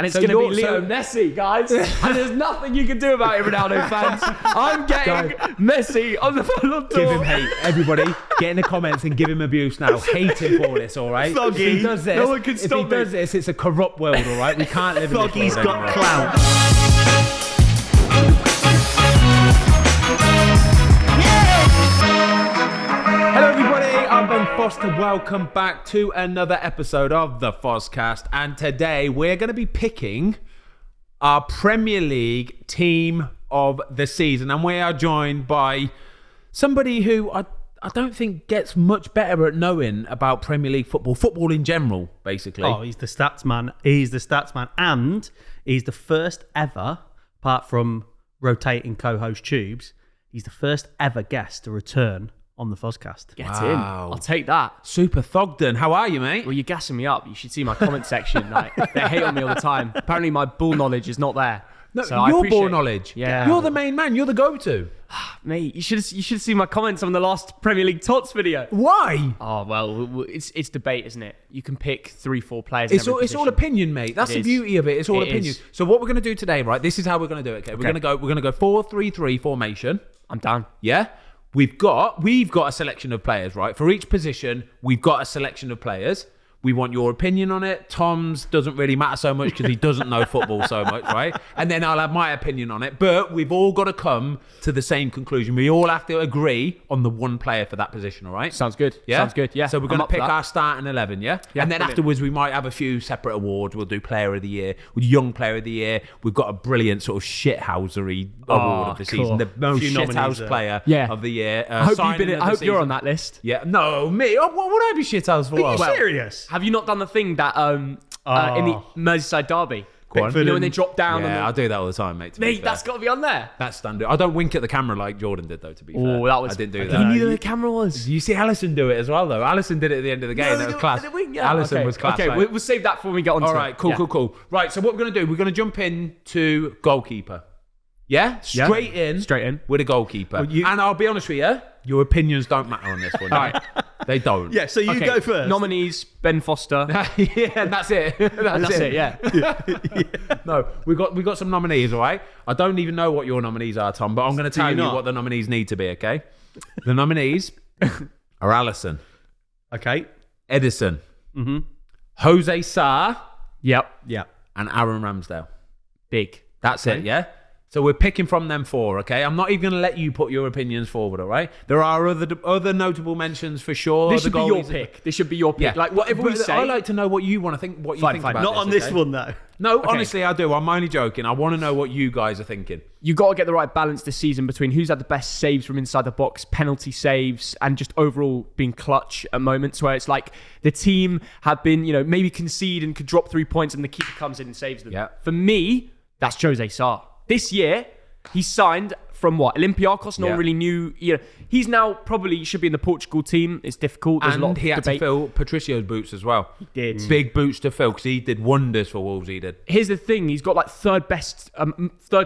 And it's going to be Leo Messi, guys. And there's nothing you can do about it, Ronaldo fans. I'm getting Messi on the Ballon d'Or. Give him hate. Everybody, get in the comments and give him abuse now. Hate him for this, all right? Thoggy. If he does this, No one can stop me. does this, it's a corrupt world, all right? We can't live in this world Thoggy's got anymore. clout. Hello everybody, I'm Ben Foster. Welcome back to another episode of the Fozcast. And today we're going to be picking our Premier League team of the season. And we are joined by somebody who I don't think gets much better at knowing about Premier League football in general, basically. Oh, he's the stats man. He's the stats man. And he's the first ever, apart from rotating co-host Tubes, he's the first ever guest to return on the Fozcast. Get in. I'll take that. Super Thogden. How are you, mate? Well, you're gassing me up. You should see my comment section. Like, they hate on me all the time. Apparently, my ball knowledge is not there. No, So I your appreciate ball it. knowledge. Yeah. You're the main man. You're the go-to. Mate, you should see my comments on the last Premier League Tots video. Why? Oh, well, it's debate, isn't it? You can pick 3-4 players. It's in all, every it's all position. opinion, mate. That's It the is. beauty of it. It's all It opinion. is. So what we're going to do today, right? This is how we're going to do it. Okay, we're going to go 4-3-3 formation. I'm down. Yeah, we've got a selection of players, right? For each position, we've got a selection of players. We want your opinion on it. Tom's doesn't really matter so much because he doesn't know football so much, right? And then I'll have my opinion on it. But we've all got to come to the same conclusion. We all have to agree on the one player for that position, all right? Sounds good. Yeah? Sounds good. Yeah. So we're going I'm to up for pick that. our starting 11, yeah? Yeah, And then brilliant. afterwards, we might have a few separate awards. We'll do Player of the Year, with Young Player of the Year. We've got a brilliant sort of shithousery award of the cool. season. The most Few nominees shithouse there. player Yeah. of the year. I hope, signing of the you're season. on that list. Yeah. No, me. Oh, what would I be shithouse for? Are you serious? Have you not done the thing that in the Merseyside derby? Go on. You know when they drop down? Yeah, I do that all the time, mate. To be Mate, fair. that's got to be on there. That's standard. I don't wink at the camera like Jordan did, though, to be fair. Oh, that was. I didn't do You that. knew where the camera was. You see Allison do it as well, though. Allison did it at the end of the game. That was class. Allison was class. Okay, right? we'll save that for when we get on to All it. right, cool, Yeah. cool. Right, so what we're going to do, we're going to jump in to goalkeeper. Yeah? Straight in with a goalkeeper. Well, and I'll be honest with you, your opinions don't matter on this one. Right? They don't. Yeah, so you Okay, go first. Nominees: Ben Foster. Yeah, and that's it. That's it. Yeah. No, we got some nominees, all right? I don't even know what your nominees are, Tom, but I'm going to tell you not? what the nominees need to be, okay? The nominees are Allison, Okay. Edison, Jose Sarr, Yep. Yeah. and Aaron Ramsdale. Big. That's it, yeah? So we're picking from them four, okay? I'm not even going to let you put your opinions forward, all right? There are other notable mentions for sure. This The should be your goalies- pick. This should be your pick. Yeah. Like whatever we But say. I like to know what you want to think, what you think about Not this, on this okay? one, though. No, honestly, I do. I'm only joking. I want to know what you guys are thinking. You got to get the right balance this season between who's had the best saves from inside the box, penalty saves, and just overall being clutch at moments where it's like the team have been, maybe concede and could drop 3 points and the keeper comes in and saves them. Yeah. For me, that's Jose Sarr. This year, he signed from what? Olympiacos. No one really knew. He's now probably should be in the Portugal team. It's difficult. There's a lot And of he had debate. to fill Patricio's boots as well. He did. Big boots to fill because he did wonders for Wolves, he did. Here's the thing: he's got like third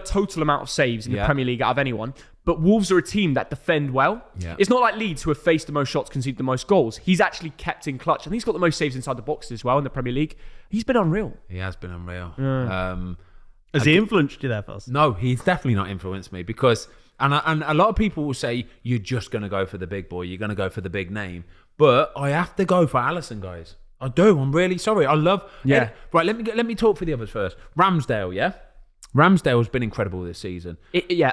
total amount of saves in the Premier League out of anyone. But Wolves are a team that defend well. Yeah. It's not like Leeds who have faced the most shots, conceded the most goals. He's actually kept in clutch, and he's got the most saves inside the box as well in the Premier League. He's been unreal. He has been unreal. Has he influenced you there, Foz? No, he's definitely not influenced me because, and a lot of people will say, you're just going to go for the big boy. You're going to go for the big name. But I have to go for Allison, guys. I do. I'm really sorry. I love... Yeah. Right, let me talk for the others first. Ramsdale, yeah? Ramsdale's been incredible this season.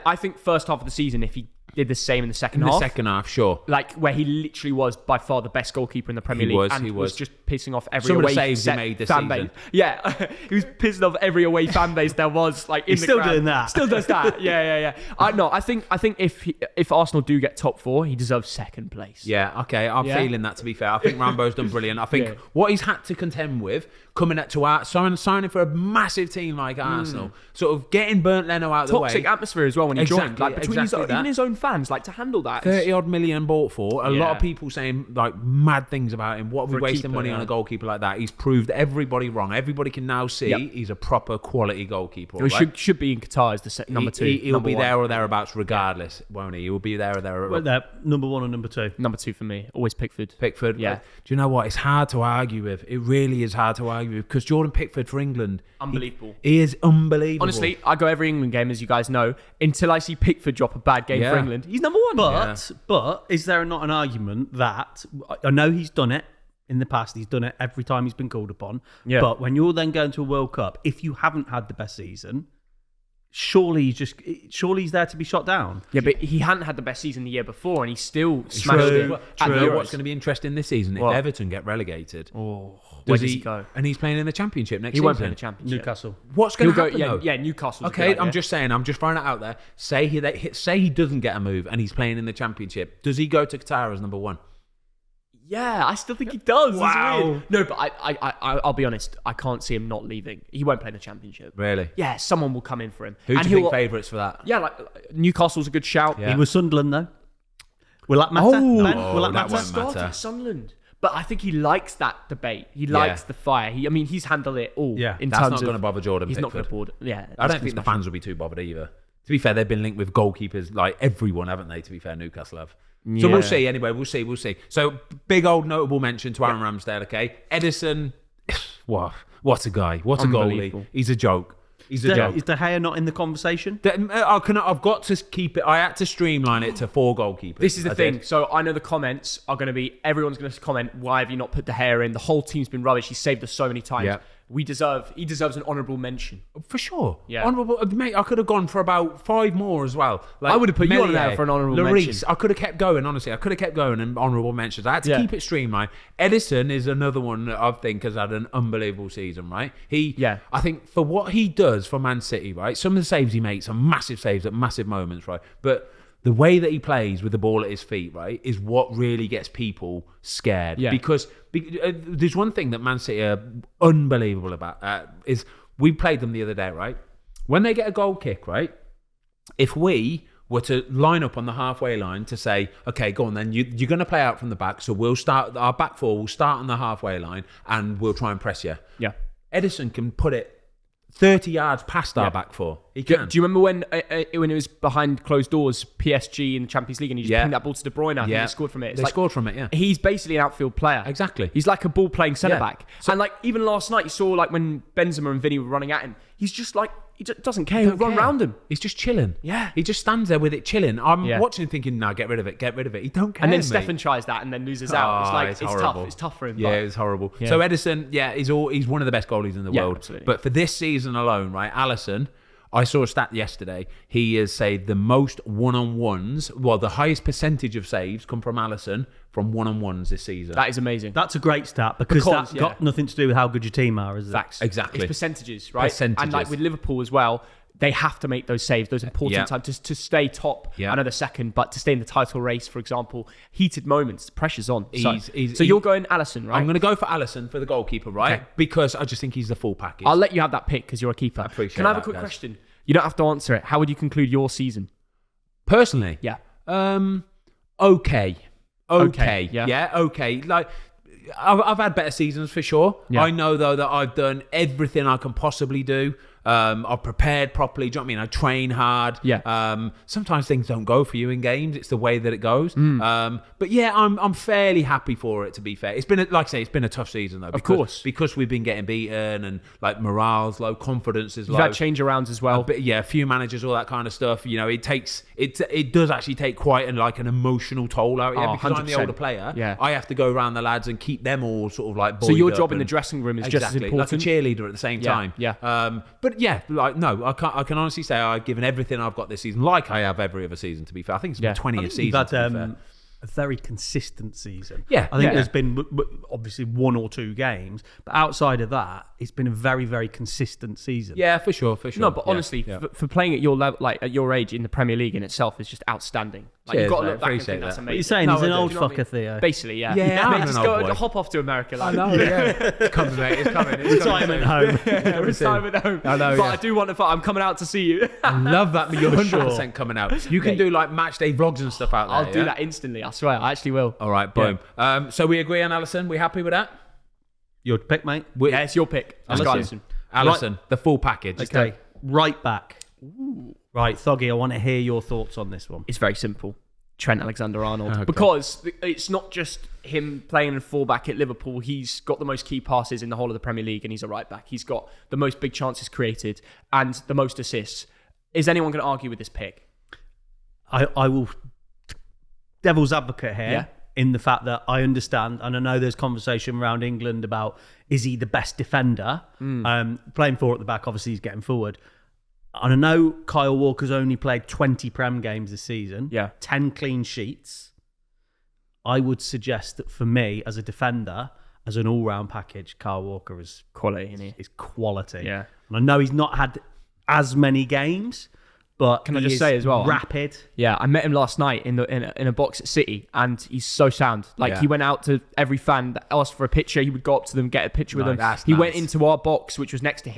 I think first half of the season, if he did the same in the second In half. the second half, sure. Like where he literally was by far the best goalkeeper in the Premier League. He was. just pissing off every Some of the away saves he made this fan season. base. Yeah, he was pissing off every away fan base there was. Like in He's the still ground. doing that. Still does that. Yeah. I think if Arsenal do get top four, he deserves second place. Yeah, okay. I'm feeling that, to be fair. I think Rambo's done brilliant. I think what he's had to contend with, coming up to signing for a massive team like Arsenal, sort of getting Burnt Leno out of the way. Toxic atmosphere as well when he joined. Like between exactly even his own fans, like to handle that. 30 odd million bought for. A lot Yeah. of people saying like mad things about him. What are we For a wasting keeper, money on a goalkeeper like that? He's proved everybody wrong. Everybody can now see he's a proper quality goalkeeper. He Right? should be in Qatar as the number two. He'll number be one. there or thereabouts regardless, won't he? He will be there or thereabouts. Well, they're number one and number two. Number two for me. Always Pickford. Pickford. Yeah. Do you know what? It's hard to argue with. It really is hard to argue argue because Jordan Pickford for England, Unbelievable. He is unbelievable. Honestly, I go every England game, as you guys know, until I see Pickford drop a bad game for England. He's number one. But is there not an argument that I know he's done it in the past? He's done it every time he's been called upon. Yeah. But when you're then going to a World Cup, if you haven't had the best season, surely he's there to be shot down. Yeah, but he hadn't had the best season the year before, and he still smashed it. I know what's going to be interesting this season if Everton get relegated. Where does he go? And he's playing in the Championship next season. He won't play in the Championship. Newcastle. What's going to happen? Yeah, Newcastle. Okay, I'm just saying. I'm just throwing it out there. Say he doesn't get a move, and he's playing in the Championship. Does he go to Qatar as number one? Yeah, I still think he does. Wow. It's weird. No, but I'll be honest. I can't see him not leaving. He won't play in the Championship. Really? Yeah, someone will come in for him. Who do you think favourites for that? Yeah, like Newcastle's a good shout. He was Sunderland though. Will that matter? Ben? Will that that matter? won't Started matter. at Sunderland. But I think he likes that debate. He likes the fire. He's handled it all. Yeah. in That's terms not of, going to bother Jordan He's not Pickford. going to bother. Yeah, I don't think the fans will be too bothered either. To be fair, they've been linked with goalkeepers like everyone, haven't they? To be fair, Newcastle have. So we'll see. Anyway, we'll see. So big old notable mention to Aaron Ramsdale. Okay, Edison. Wow, what a guy! What a goalie! He's a joke. He's a joke. Is De Gea not in the conversation? I've got to keep it. I had to streamline it to 4 goalkeepers. This is the thing. So I know the comments are going to be, everyone's going to comment, why have you not put De Gea in? The whole team's been rubbish. He saved us so many times. Yeah. He deserves an honourable mention. For sure. Yeah. Honourable, mate, I could have gone for about 5 more as well. Like I would have put you on Melier, there for an honourable Lloris, mention. I could have kept going, honestly. I could have kept going and honourable mentions. I had to keep it streamlined. Edison is another one that I think has had an unbelievable season, right? I think for what he does for Man City, right? Some of the saves he makes are massive saves at massive moments, right? But the way that he plays with the ball at his feet, right, is what really gets people scared. Yeah. Because there's one thing that Man City are unbelievable about is we played them the other day, right? When they get a goal kick, right? If we were to line up on the halfway line to say, okay, go on then, you're going to play out from the back, so we'll start, our back four will start on the halfway line and we'll try and press you. Yeah. Edison can put it 30 yards past our back four. He can. Do you remember when it was behind closed doors, PSG in the Champions League, and he just pinged that ball to De Bruyne? I think they scored from it. They scored from it, yeah. He's basically an outfield player. Exactly. He's like a ball-playing centre-back. So, and like even last night, you saw like when Benzema and Vinny were running at him, he's just like, he just doesn't care. He'll run around him. He's just chilling. Yeah. He just stands there with it chilling. I'm watching him thinking, no, get rid of it. He don't care, And then mate. Stefan tries that and then loses out. It's like, it's tough. It's tough for him. Yeah, it's horrible. Yeah. So Edison, he's one of the best goalies in the world. Absolutely. But for this season alone, right, Alisson, I saw a stat yesterday. He has saved the most one-on-ones. Well, the highest percentage of saves come from Alisson from one-on-ones this season. That is amazing. That's a great stat because that's got nothing to do with how good your team are, is it? Facts. Exactly. It's percentages, right? And like with Liverpool as well, they have to make those saves, those important times to stay top. I know they're second, but to stay in the title race, for example, heated moments, the pressure's on. So you're going Alisson, right? I'm going to go for Alisson for the goalkeeper, right? Okay. Because I just think he's the full package. I'll let you have that pick because you're a keeper. I appreciate Can I have a quick question? You don't have to answer it. How would you conclude your season? Personally? Yeah. Okay. Yeah. Okay. Like, I've had better seasons for sure. Yeah. I know though that I've done everything I can possibly do. I've prepared properly. Do you know what I mean? I train hard. Yeah. Sometimes things don't go for you in games. It's the way that it goes. But yeah, I'm fairly happy for it. To be fair, it's been like I say, it's been a tough season though. Because we've been getting beaten and like morale's low, confidence is low. You've had change arounds as well. A few managers, all that kind of stuff. You know, it does actually take quite an emotional toll out. Yeah, because 100%. I'm the older player. Yeah. I have to go around the lads and keep them all sort of like. So your job in the dressing room is just as important, like a cheerleader at the same time. Yeah. But yeah, like no, I can honestly say I've given everything I've got this season, like I have every other season. To be fair, I think it's been 20th season. You've had a very consistent season. Yeah, I think there's been obviously 1 or 2 games, but outside of that, it's been a very, very consistent season. Yeah, for sure. No, but honestly, for playing at your level, like at your age in the Premier League in itself, is just outstanding. Like, you've got to look back and think that's amazing. What you're saying he's an old fucker, Theo. Basically, yeah. Yeah, mate, just go hop off to America. Like. I know, yeah. It's coming, mate. It's coming. Retirement home. Retirement home. I know, but I do want to. I'm coming out to see you. I love that. You're 100% coming out. You can do like match day vlogs and stuff out there. I'll do that instantly. I swear. I actually will. All right, boom. Yeah. So we agree on Alisson. We happy with that? Your pick, mate? Yeah, it's your pick. Alisson, the full package. Okay, right back. Ooh. Right, Thoggy, I want to hear your thoughts on this one. It's very simple. Trent Alexander-Arnold. Okay. Because it's not just him playing in fullback at Liverpool. He's got the most key passes in the whole of the Premier League, and he's a right back. He's got the most big chances created and the most assists. Is anyone going to argue with this pick? I will devil's advocate here. Yeah. In the fact that I understand, and I know there's conversation around England about, is he the best defender? Playing four at the back, obviously he's getting forward. And I know Kyle Walker's only played 20 Prem games this season. Yeah. 10 clean sheets. I would suggest that for me, as a defender, as an all-round package, Kyle Walker is Quality, isn't he? is quality. Yeah. And I know he's not had as many games, but Can I he just is say as well, rapid. Yeah, I met him last night in a box at City, and he's so sound. Like, he went out to every fan that asked for a picture. He would go up to them, get a picture with them. He went into our box, which was next to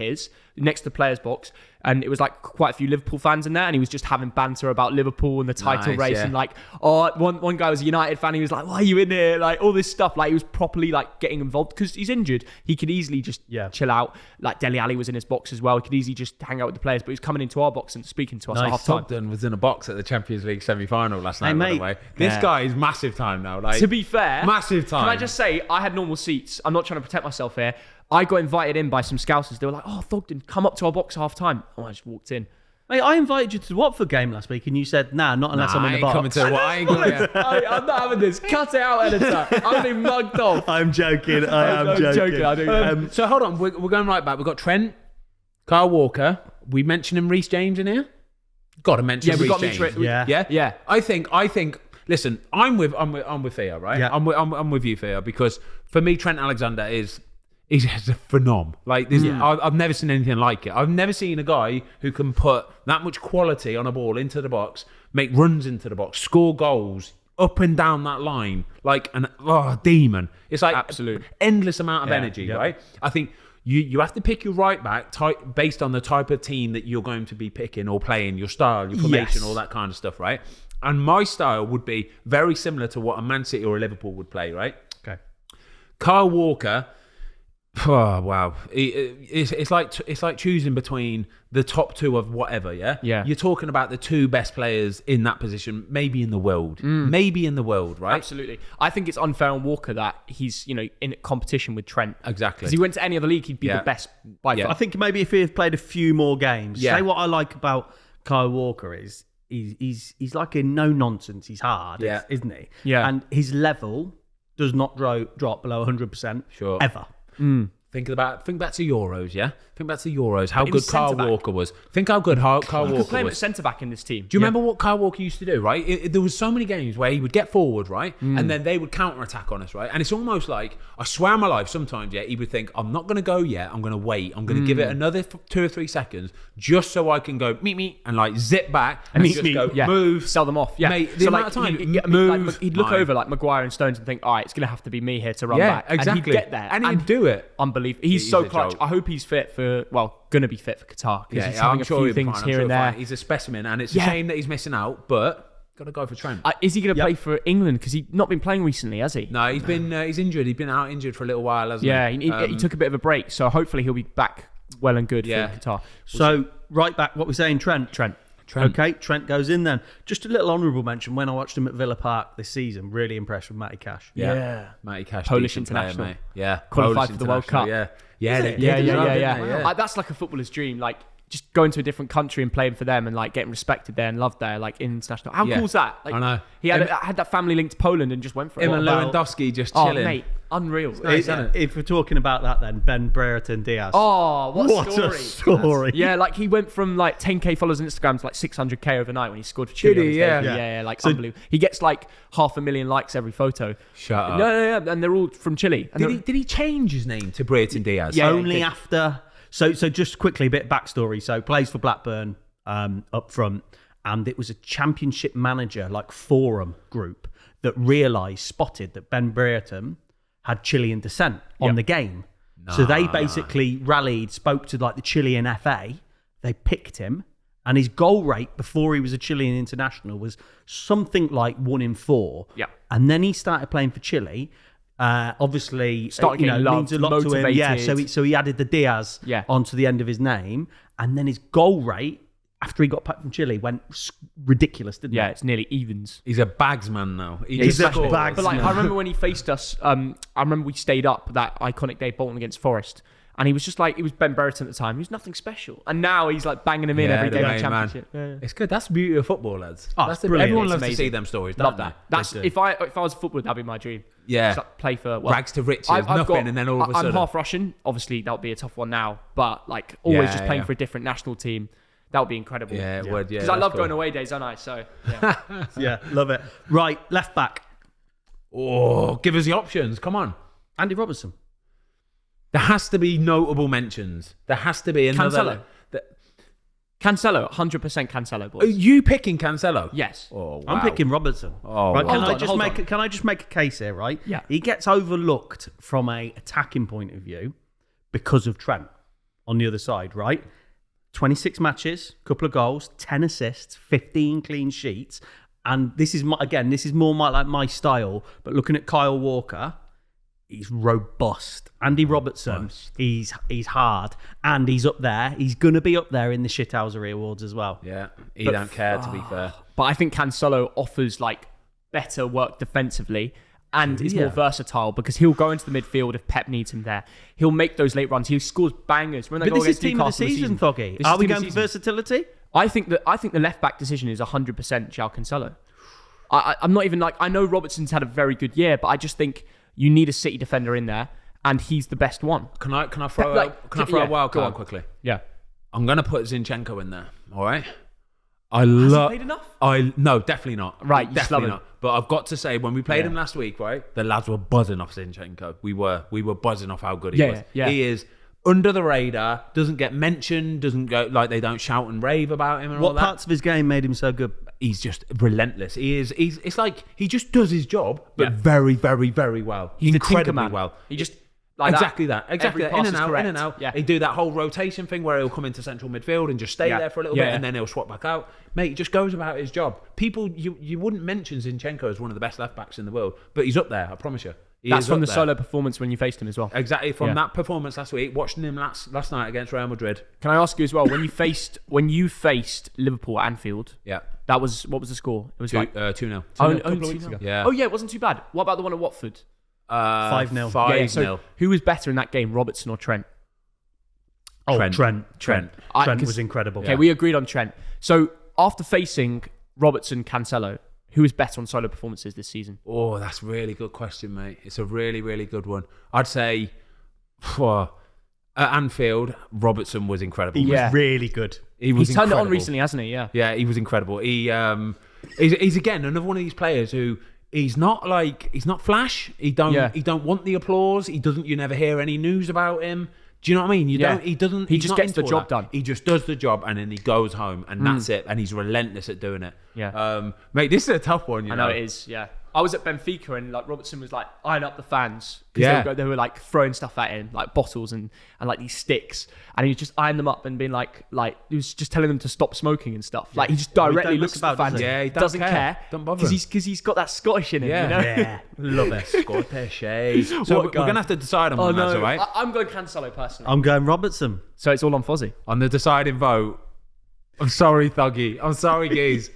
the player's box, and it was like quite a few Liverpool fans in there, and he was just having banter about Liverpool and the title race, and like, one guy was a United fan. He was like, "Why are you in here?" Like all this stuff. Like he was properly like getting involved because he's injured. He could easily just chill out. Like Dele Alli was in his box as well. He could easily just hang out with the players, but he was coming into our box and speaking to us at half time. Thogden was in a box at the Champions League semi-final last night, by mate. the way. This guy is massive time now. Like, To be fair, massive time. Can I just say, I had normal seats. I'm not trying to protect myself here. I got invited in by some Scousers. They were like, "Oh, Thogden, come up to our box half time." Oh, I just walked in. Mate, I invited you to the Watford game last week, and you said, "Nah, not unless I'm in the box." Coming to what I ain't going to. I'm not having this. Cut it out, editor. I'm being mugged off. I'm joking. I'm joking. I do. So hold on, we're going right back. We've got Trent, Kyle Walker. We mentioning Reece James in here? Got to mention Reece James. Yeah. I think. Listen, I'm with Thea, right? Yeah. I'm with you, Thea, because for me, Trent Alexander he's a phenom. Like this, I've never seen anything like it. I've never seen a guy who can put that much quality on a ball into the box, make runs into the box, score goals up and down that line like a demon. It's like Absolute. endless amount of energy, right? I think you have to pick your right back based on the type of team that you're going to be picking or playing, your style, your formation, all that kind of stuff, right? And my style would be very similar to what a Man City or a Liverpool would play, right? Okay. Kyle Walker. Oh wow! It's like choosing between the top two of whatever. Yeah. You're talking about the two best players in that position, maybe in the world, right? Absolutely. I think it's unfair on Walker that he's in competition with Trent. Exactly. Because he went to any other league, he'd be the best by far. I think maybe if he had played a few more games. Yeah. Say what I like about Kyle Walker is he's like a no nonsense. He's hard, isn't he? Yeah. And his level does not drop below 100%. Sure. Ever. Think back to Euros, yeah? Think back to Euros, how He good was Kyle centre-back. Walker was. Think how good Kyle He could Walker play him at was. centre-back in this team. Do you remember what Kyle Walker used to do, right? There was so many games where he would get forward, right? And then they would counter-attack on us, right? And it's almost like, I swear on my life, sometimes, he would think, I'm not going to go yet. I'm going to wait. I'm going to give it another 2 or 3 seconds just so I can go meet, and like zip back and just go move. Sell them off. Yeah. Mate, the amount of time, like, he'd look over like Maguire and Stones and think, all right, it's going to have to be me here to run back. Exactly. And he'd get there. And he'd do it. Unbelievable. He's so a clutch. joke. I hope he's fit for, going to be fit for Qatar. Because he's having I'm a sure few he'll be things fine. here and there. He's a specimen, and it's a shame that he's missing out, but got to go for Trent. Is he going to play for England? Because he's not been playing recently, has he? No, he's injured. He's been out injured for a little while, hasn't he? He took a bit of a break, so hopefully he'll be back well and good for Qatar. So, right back, what we're saying, Trent. Okay, Trent goes in then. Just a little honourable mention, when I watched him at Villa Park this season, really impressed with Matty Cash. Matty Cash, Polish decent player, international. mate. Yeah, Qualified Polish for the World Cup. Yeah. That's like a footballer's dream. Like, just going to a different country and playing for them and like getting respected there and loved there, like international. How cool's that? Like, I know. He had that family link to Poland and just went for it. Him and Lewandowski just chilling. Oh, mate, unreal. If we're talking about that, then Ben Brereton Diaz. Oh, what a story! Yeah, like he went from like 10k followers on Instagram to like 600k overnight when he scored for Chile. Did he? Like so, unbelievable. He gets like 500,000 likes every photo. Shut up. No, and they're all from Chile. And Did he change his name to Brereton Diaz? Yeah. Only after. So just quickly, a bit of backstory. So plays for Blackburn up front, and it was a Championship manager like forum group that spotted that Ben Brereton had Chilean descent on the game. So they basically rallied, spoke to like the Chilean FA. They picked him, and his goal rate before he was a Chilean international was something like 1 in 4. Yeah. And then he started playing for Chile. Obviously, Started getting loved, means a lot to him. Yeah, motivated. so he added the Diaz onto the end of his name, and then his goal rate after he got back from Chile, went ridiculous, didn't Yeah, he? it's nearly evens. He's a bagsman now. He's a scores. bags- But like, man. I remember when he faced us. I remember we stayed up that iconic day, Bolton against Forest, and he was just like, it was Ben Brereton at the time. He was nothing special, and now he's like banging him in every the game of main the man. championship. Yeah. It's good. That's the beauty of football, lads. Oh, That's it's brilliant. Everyone It's loves amazing. to see them stories. Love don't that. they? That's do. if I was a footballer, that'd be my dream. Yeah. Just like play for Rags to riches, nothing, and then all of a I'm sudden- half Russian. Obviously, that would be a tough one now, but like always Yeah, just playing yeah. for a different national team. That would be incredible. Yeah, it would. Yeah, Because I that's love cool. going away days, don't I? So yeah. Yeah, love it. Right, left back, Oh, give us the options. Come on. Andy Robertson. There has to be notable mentions. There has to be another. Cancelo. Cancelo, 100% Cancelo, Are boys. you picking Cancelo? Yes. Oh, wow. I'm picking Robertson. Oh, right, wow. can Hold on. I just make a case here, right? Yeah. He gets overlooked from a attacking point of view because of Trent on the other side, right? 26 matches, couple of goals, 10 assists, 15 clean sheets. And this is more my style, but looking at Kyle Walker, he's robust. Andy Robertson, he's hard, and he's up there. He's gonna be up there in the Shithousery Awards as well. Yeah, he don't care, to be fair. But I think Cancelo offers like better work defensively and is more versatile because he'll go into the midfield if Pep needs him there. He'll make those late runs. He scores bangers. When they But go this is against team of the Newcastle this season, Thoggy. This Are is we team of going the for season. versatility? I think the left back decision is 100% João Cancelo. I'm not even like, I know Robertson's had a very good year, but I just think you need a City defender in there, and he's the best one. Can I throw Like, a wild go card on. quickly? Yeah. I'm gonna put Zinchenko in there. All right. I Has he love. played enough? No, definitely not. Right, you just love definitely him. not. But I've got to say, when we played him last week, right, the lads were buzzing off Zinchenko. We were buzzing off how good he was. Yeah. He is under the radar. Doesn't get mentioned. Doesn't go like they don't shout and rave about him and all What that. parts of his game made him so good? He's just relentless. It's like he just does his job, but Yeah. very, very, very well. He's the incredibly Tinkerman. well. He just like Exactly that. Exactly Every that. In pass and is out, correct. in and out. Yeah. They do that whole rotation thing where he'll come into central midfield and just stay Yeah. there for a little Yeah, bit, yeah. and then he'll swap back out. Mate, he just goes about his job. People, you wouldn't mention Zinchenko as one of the best left backs in the world, but he's up there. I promise you. He That's is from up the there. solo performance when you faced him as well. Exactly from Yeah. that performance last week. Watching him last night against Real Madrid. Can I ask you as well, when you faced Liverpool at Anfield, Yeah, that was, what was the score? It was 2-0. only couple of 2-0. weeks ago. Yeah. Oh yeah, it wasn't too bad. What about the one at Watford? 5-0. 5-0. So who was better in that game, Robertson or Trent? Oh, Trent. Trent Trent. Trent 'cause- was incredible. Okay, we agreed on Trent. So after facing Robertson, Cancelo, who was better on solo performances this season? Oh, that's a really good question, mate. It's a really, really good one. I'd say at Anfield, Robertson was incredible. He Yeah. was really good. He was He's turned it on incredible. recently, hasn't he? Yeah. Yeah, he was incredible. He's again another one of these players who he's not flash. He don't want the applause. You never hear any news about him. Do you know what I mean? He He he's just not gets into the all job that. done. He just does the job and then he goes home and that's it. And he's relentless at doing it. Yeah. Mate, this is a tough one. I know it is, yeah. I was at Benfica and like Robertson was like eyeing up the fans because Yeah. they were like throwing stuff at him, like bottles and like these sticks, and he was just eyeing them up and being like he was just telling them to stop smoking and stuff. Like he just directly don't looks mess at the about, fans. does he? Yeah, he doesn't don't care. care. Don't bother him. because he's got that Scottish in him. Yeah. You know? Yeah, love it. Scottish. So What we're a guy. gonna have to decide on Oh one, no, lads, all right? I'm going Cancelo personally. I'm going Robertson. So it's all on Fozzie. On the deciding vote, I'm sorry, Thuggy. I'm sorry, Geez.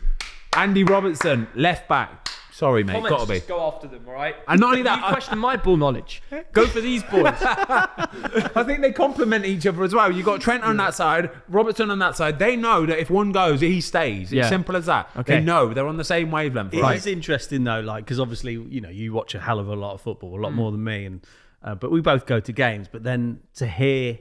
Andy Robertson, left back. Sorry, mate. Comments, Gotta be. just go after them, all right? And not only that, You question my ball knowledge. Go for these boys. I think they complement each other as well. You got Trent on that side, Robertson on that side. They know that if one goes, he stays. It's Yeah. simple as that. Okay. They know they're on the same wavelength. It Right. is interesting though, like because obviously you watch a hell of a lot of football, a lot more than me, and but we both go to games. But then to hear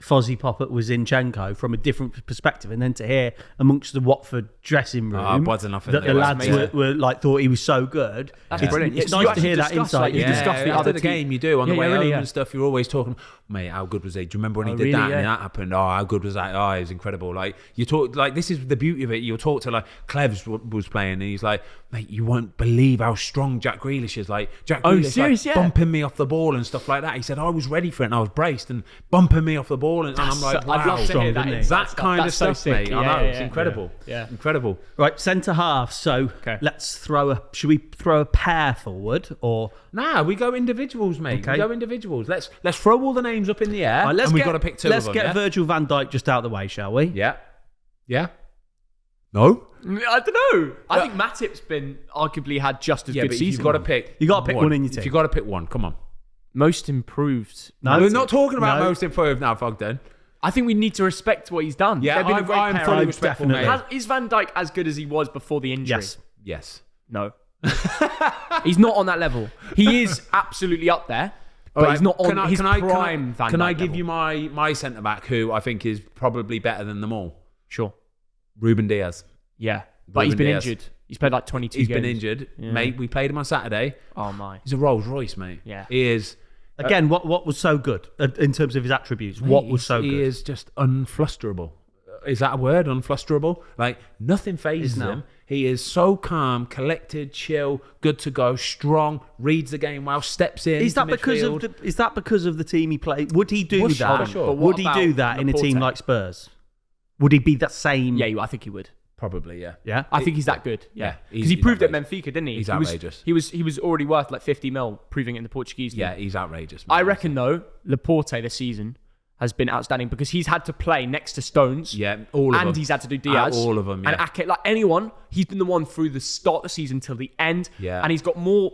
Fozzie pop up with Zinchenko from a different perspective, and then to hear amongst the Watford dressing room buzzing off in that there. the That's lads amazing. were like thought he was so good. That's it's, brilliant. It's You nice to actually hear that discuss, insight. like, you yeah. discuss the after other the team. game, you do on the Yeah, way yeah, home really, and stuff. You're always talking, mate. How good was he? Do you remember when he did really? that Yeah. and that happened? Oh, how good was that? Oh, it was incredible. Like you talk, like this is the beauty of it. You'll talk to like Clevs was playing, and he's like, mate, you won't believe how strong Jack Grealish is. Like Jack Oh, Grealish, serious? like, Yeah. bumping me off the ball and stuff like that. He said I was ready for it and I was braced and bumping me off the ball, and I'm like, wow, I'd love to strong, hear that. didn't he? inside that stuff. kind of That's so stuff, sick. mate. I Yeah, know yeah, it's yeah. incredible. Yeah. Incredible. Right, centre half. So Okay. let's should we throw a pair forward or Nah, we go individuals, mate. Okay. We go individuals. Let's throw all the names up in the air, Right, and we've got to pick two Let's of them. get yeah? Virgil van Dijk just out of the way, shall we? Yeah. Yeah. No. I don't know. I think Matip's been arguably had just as good but season. you've got to pick. You got to pick one in your team. If you've got to pick one, come on. Most improved. No, we're not talking about No. most improved now, Thogden. I think we need to respect what he's done. Yeah, They've been a great I'm pair. fully respectful, mate. Is Van Dijk as good as he was before the injury? Yes. Yes. No. He's not on that level. He is absolutely up there, but he's not on his prime Van Dijk Can I give level. you my centre back, who I think is probably better than them all? Sure. Ruben Diaz. Yeah. But he's Ruben been Diaz. injured. He's played like 22 He's games. been injured, mate. We played him on Saturday. Oh, my. He's a Rolls Royce, mate. Yeah. He is. Again, what was so good in terms of his attributes? What was so good? He is just unflusterable. Is that a word? Unflusterable? Like, nothing phases him. He is so calm, collected, chill, good to go, strong, reads the game well, steps in. Is that because of the team he played? Would he do that? sure. But Would he do that in a team Laporte? like Spurs? Would he be that same? Yeah, I think he would. Probably, yeah. Yeah. I think he's that good. Yeah. Yeah, Because he he's proved it at outrageous. Benfica, didn't he? He's He was- outrageous. He was already worth like 50 mil, proving it in the Portuguese league. Yeah, he's outrageous. Man. I reckon, though, Laporte this season has been outstanding because he's had to play next to Stones. Yeah, all of them. And he's had to do Diaz. All of them, yeah. And Ake, like anyone, he's been the one through the start of the season till the end. Yeah. And he's got more,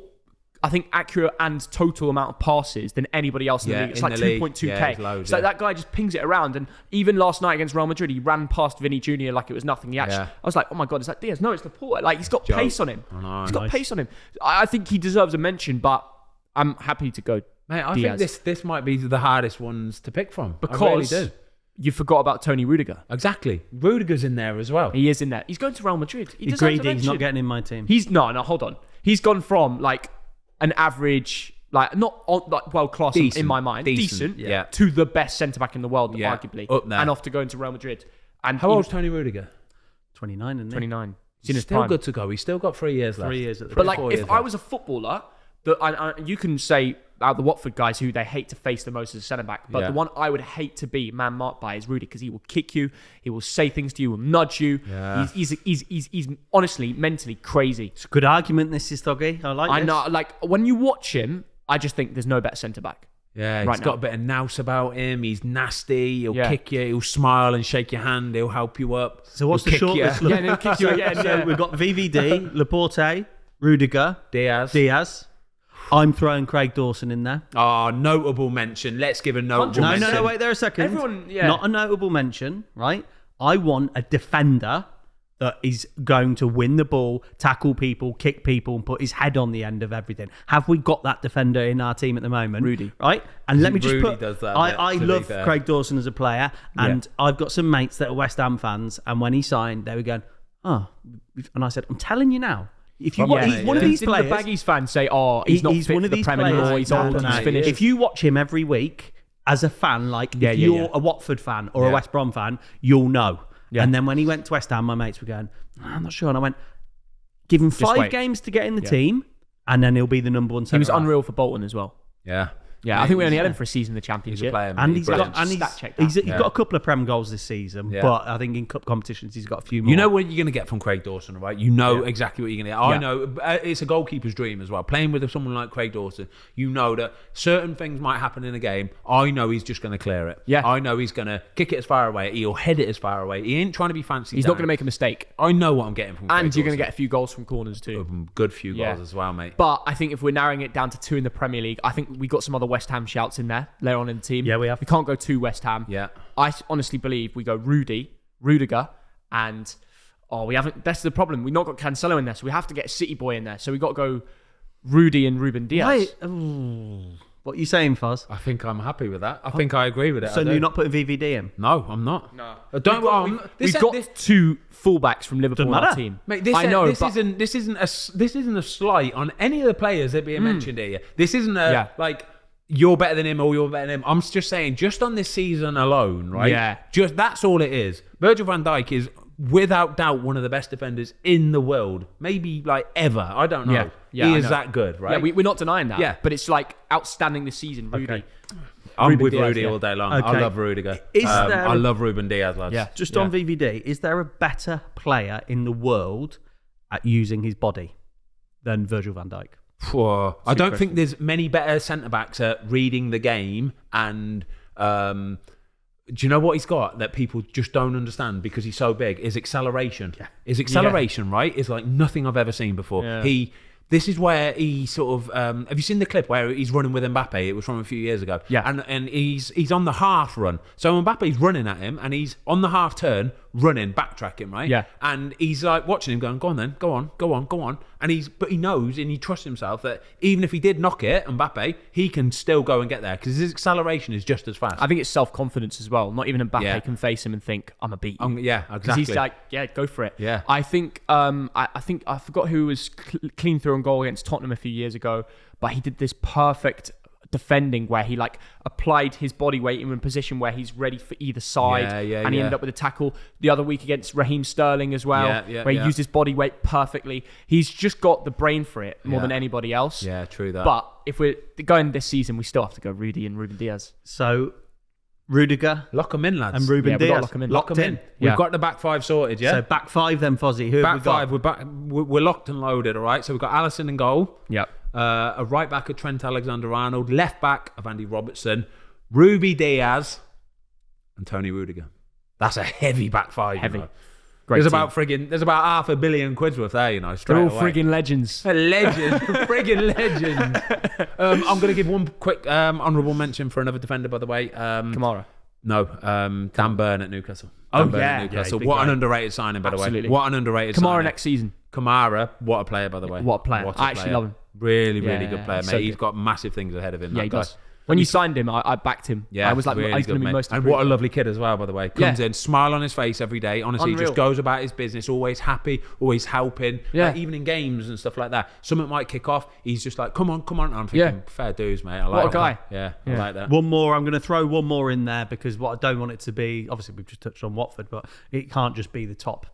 I think, accurate and total amount of passes than anybody else in the Yeah, league. It's in like the league. 2.2K. Yeah, it's loads, so yeah. that guy just pings it around. And even last night against Real Madrid, he ran past Vinny Jr. like it was nothing. I was like, oh my God, is that Diaz? No, it's Laporte. Like, he's got pace on him. know. He's got pace on him. I think he deserves a mention, but I'm happy to go Mate, I Diaz. think this might be the hardest ones to pick from. Because I really do. you forgot about Tony Rudiger. Exactly. Rudiger's in there as well. He is in there. He's going to Real Madrid. He He's deserves a greedy. He's mention. not getting in my team. No, hold on. He's gone from like an average, like not like world class in my mind, decent, yeah. to the best centre back in the world, Yeah, arguably, up there. and off to go into Real Madrid. And How old's Tony Rudiger? 29 and 29. He's in his Still prime. good to go. He's still got 3 years left. 3 years at the But like, 4 if years I left. was a footballer, you can say out the Watford guys who they hate to face the most as a centre back, but Yeah. the one I would hate to be man marked by is Rudy because he will kick you, he will say things to you, will nudge you. Yeah. He's honestly mentally crazy. It's a good argument. This is Thoggy. I like. I this. know, like when you watch him, I just think there's no better centre back. Yeah, he's right got now. a bit of nous about him. He's nasty. He'll Yeah. kick you. He'll smile and shake your hand. He'll help you up. So what's He'll the kick short you. list? Yeah, and he'll kick you again. So Yeah. we've got VVD, Laporte, Rudiger, Diaz. I'm throwing Craig Dawson in there. Oh, notable mention. Let's give a notable No, mention. no, wait there a second. Everyone- yeah. Not a notable mention, right? I want a defender that is going to win the ball, tackle people, kick people, and put his head on the end of everything. Have we got that defender in our team at the moment? Rudy. Right? And let me just Rudy put... does that, I to be love fair. Craig Dawson as a player, and I've got some mates that are West Ham fans, and when he signed, they were going, oh... And I said, I'm telling you now, if you Yeah, he's one of these Didn't players... the Baggies fans say, "Oh, he's not fit one for of the these Prem players. anymore. He's old. No, He's finished." If you watch him every week as a fan, like if you're a Watford fan or a West Brom fan, you'll know. Yeah. And then when he went to West Ham, my mates were going, I'm not sure. And I went, give him 5 wait. games to get in the team, and then he'll be the number one He was centre-half. unreal for Bolton as well. Yeah. Yeah, I think we only had him for a season in the Championship. He's a player, man. And he's Brilliant. got, and Stat check he's that. got a couple of Prem goals this season, Yeah. but I think in cup competitions he's got a few more. You know what you're going to get from Craig Dawson, right? You know exactly what you're going to get. I know it's a goalkeeper's dream as well. Playing with someone like Craig Dawson, you know that certain things might happen in a game. I know he's just going to clear it. Yeah. I know he's going to kick it as far away. He'll head it as far away. He ain't trying to be fancy. He's not going to make a mistake. I know what I'm getting from Craig And you're going to Dawson. get a few goals from corners too. A good few Yeah. goals as well, mate. But I think if we're narrowing it down to 2 in the Premier League, I think we got some other West Ham shouts in there later on in the team. Yeah, we have. We can't go 2 West Ham. Yeah. I honestly believe we go Rudiger, and we haven't. That's the problem. We've not got Cancelo in there, so we have to get a City boy in there. So we got to go Rudy and Ruben Diaz. What are you saying, Foz? I think I'm happy with that. I think I agree with it. So I do. you're not putting VVD in? No, I'm not. No. Don't. We've got 2 fullbacks from Liverpool Doesn't on our matter. team. Mate, this, I know, this but isn't a slight on any of the players that are being mentioned here. This isn't like you're better than him or you're better than him. I'm just saying, just on this season alone, right? Yeah. Just that's all it is. Virgil van Dijk is without doubt one of the best defenders in the world, maybe like ever. I don't know. Yeah, he I is know. that good, right? Yeah, we're not denying that. Yeah. But it's like outstanding this season, Rudy. Okay. I'm Ruben with Diaz, Rudy yeah. all day long. Okay. I love Rudiger. Is there I a- love Ruben Diaz, lads. Yeah. Just on VVD, is there a better player in the world at using his body than Virgil van Dijk? I don't think there's many better centre backs at reading the game and Do you know what he's got that people just don't understand because he's so big? Is acceleration. Yeah. His acceleration, right, is like nothing I've ever seen before. Yeah. This is where he sort of have you seen the clip where he's running with Mbappe? It was from a few years ago. Yeah. And he's on the half run. So Mbappe's running at him and he's on the half turn, running, backtracking, right? Yeah. And he's like watching him going, go on then, go on. But he knows and he trusts himself that even if he did knock it, Mbappe, he can still go and get there because his acceleration is just as fast. I think it's self-confidence as well. Not even Mbappe can face him and think, I'm a beat you. Yeah, exactly. He's like, yeah, go for it. Yeah. I think I forgot who was clean through on goal against Tottenham a few years ago, but he did this perfect defending where he like applied his body weight in a position where he's ready for either side, and he ended up with a tackle the other week against Raheem Sterling as well, where he used his body weight perfectly. He's just got the brain for it more than anybody else. Yeah, true that. But if we're going this season, we still have to go Rudy and Ruben Diaz. So Rudiger, lock them in, lads. and Ruben Diaz, lock them in. We've got the back five sorted. Yeah. So back five then, Fozzie. Who have we got? Back five. We're locked and loaded. All right. So we've got Alisson in goal. Yep. A right back of Trent Alexander-Arnold, left back of Andy Robertson, Ruby Diaz, and Tony Rudiger. That's a heavy back five. Heavy. You know. Great There's team. about $500 million worth there, you know. Straight They're all away. friggin' legends. Legends, friggin' legends. I'm going to give one quick honourable mention for another defender, by the way. Kamara. No, Dan Burn at Newcastle. Oh, Dan Burn yeah. at Newcastle. Yeah, what an underrated signing, by the way. Absolutely. What an underrated Kamara signing. next season. Kamara, what a player, by the way. What a player. I actually love him. Really good player, mate. so He's good. got massive things ahead of him. Yeah, that he guy. does. When you signed him, I backed him. Yeah, I was like, really he's going to be mate. most And improved. what a lovely kid as well, by the way. Comes in, smile on his face every day. Honestly, Unreal. just goes about his business, always happy, always helping. Yeah. Like, even in games and stuff like that. Something might kick off. He's just like, come on. And I'm thinking, fair dues, mate. I like What a guy. that. Yeah, I like that. One more. I'm going to throw one more in there because what I don't want it to be. Obviously, we've just touched on Watford, but it can't just be the top.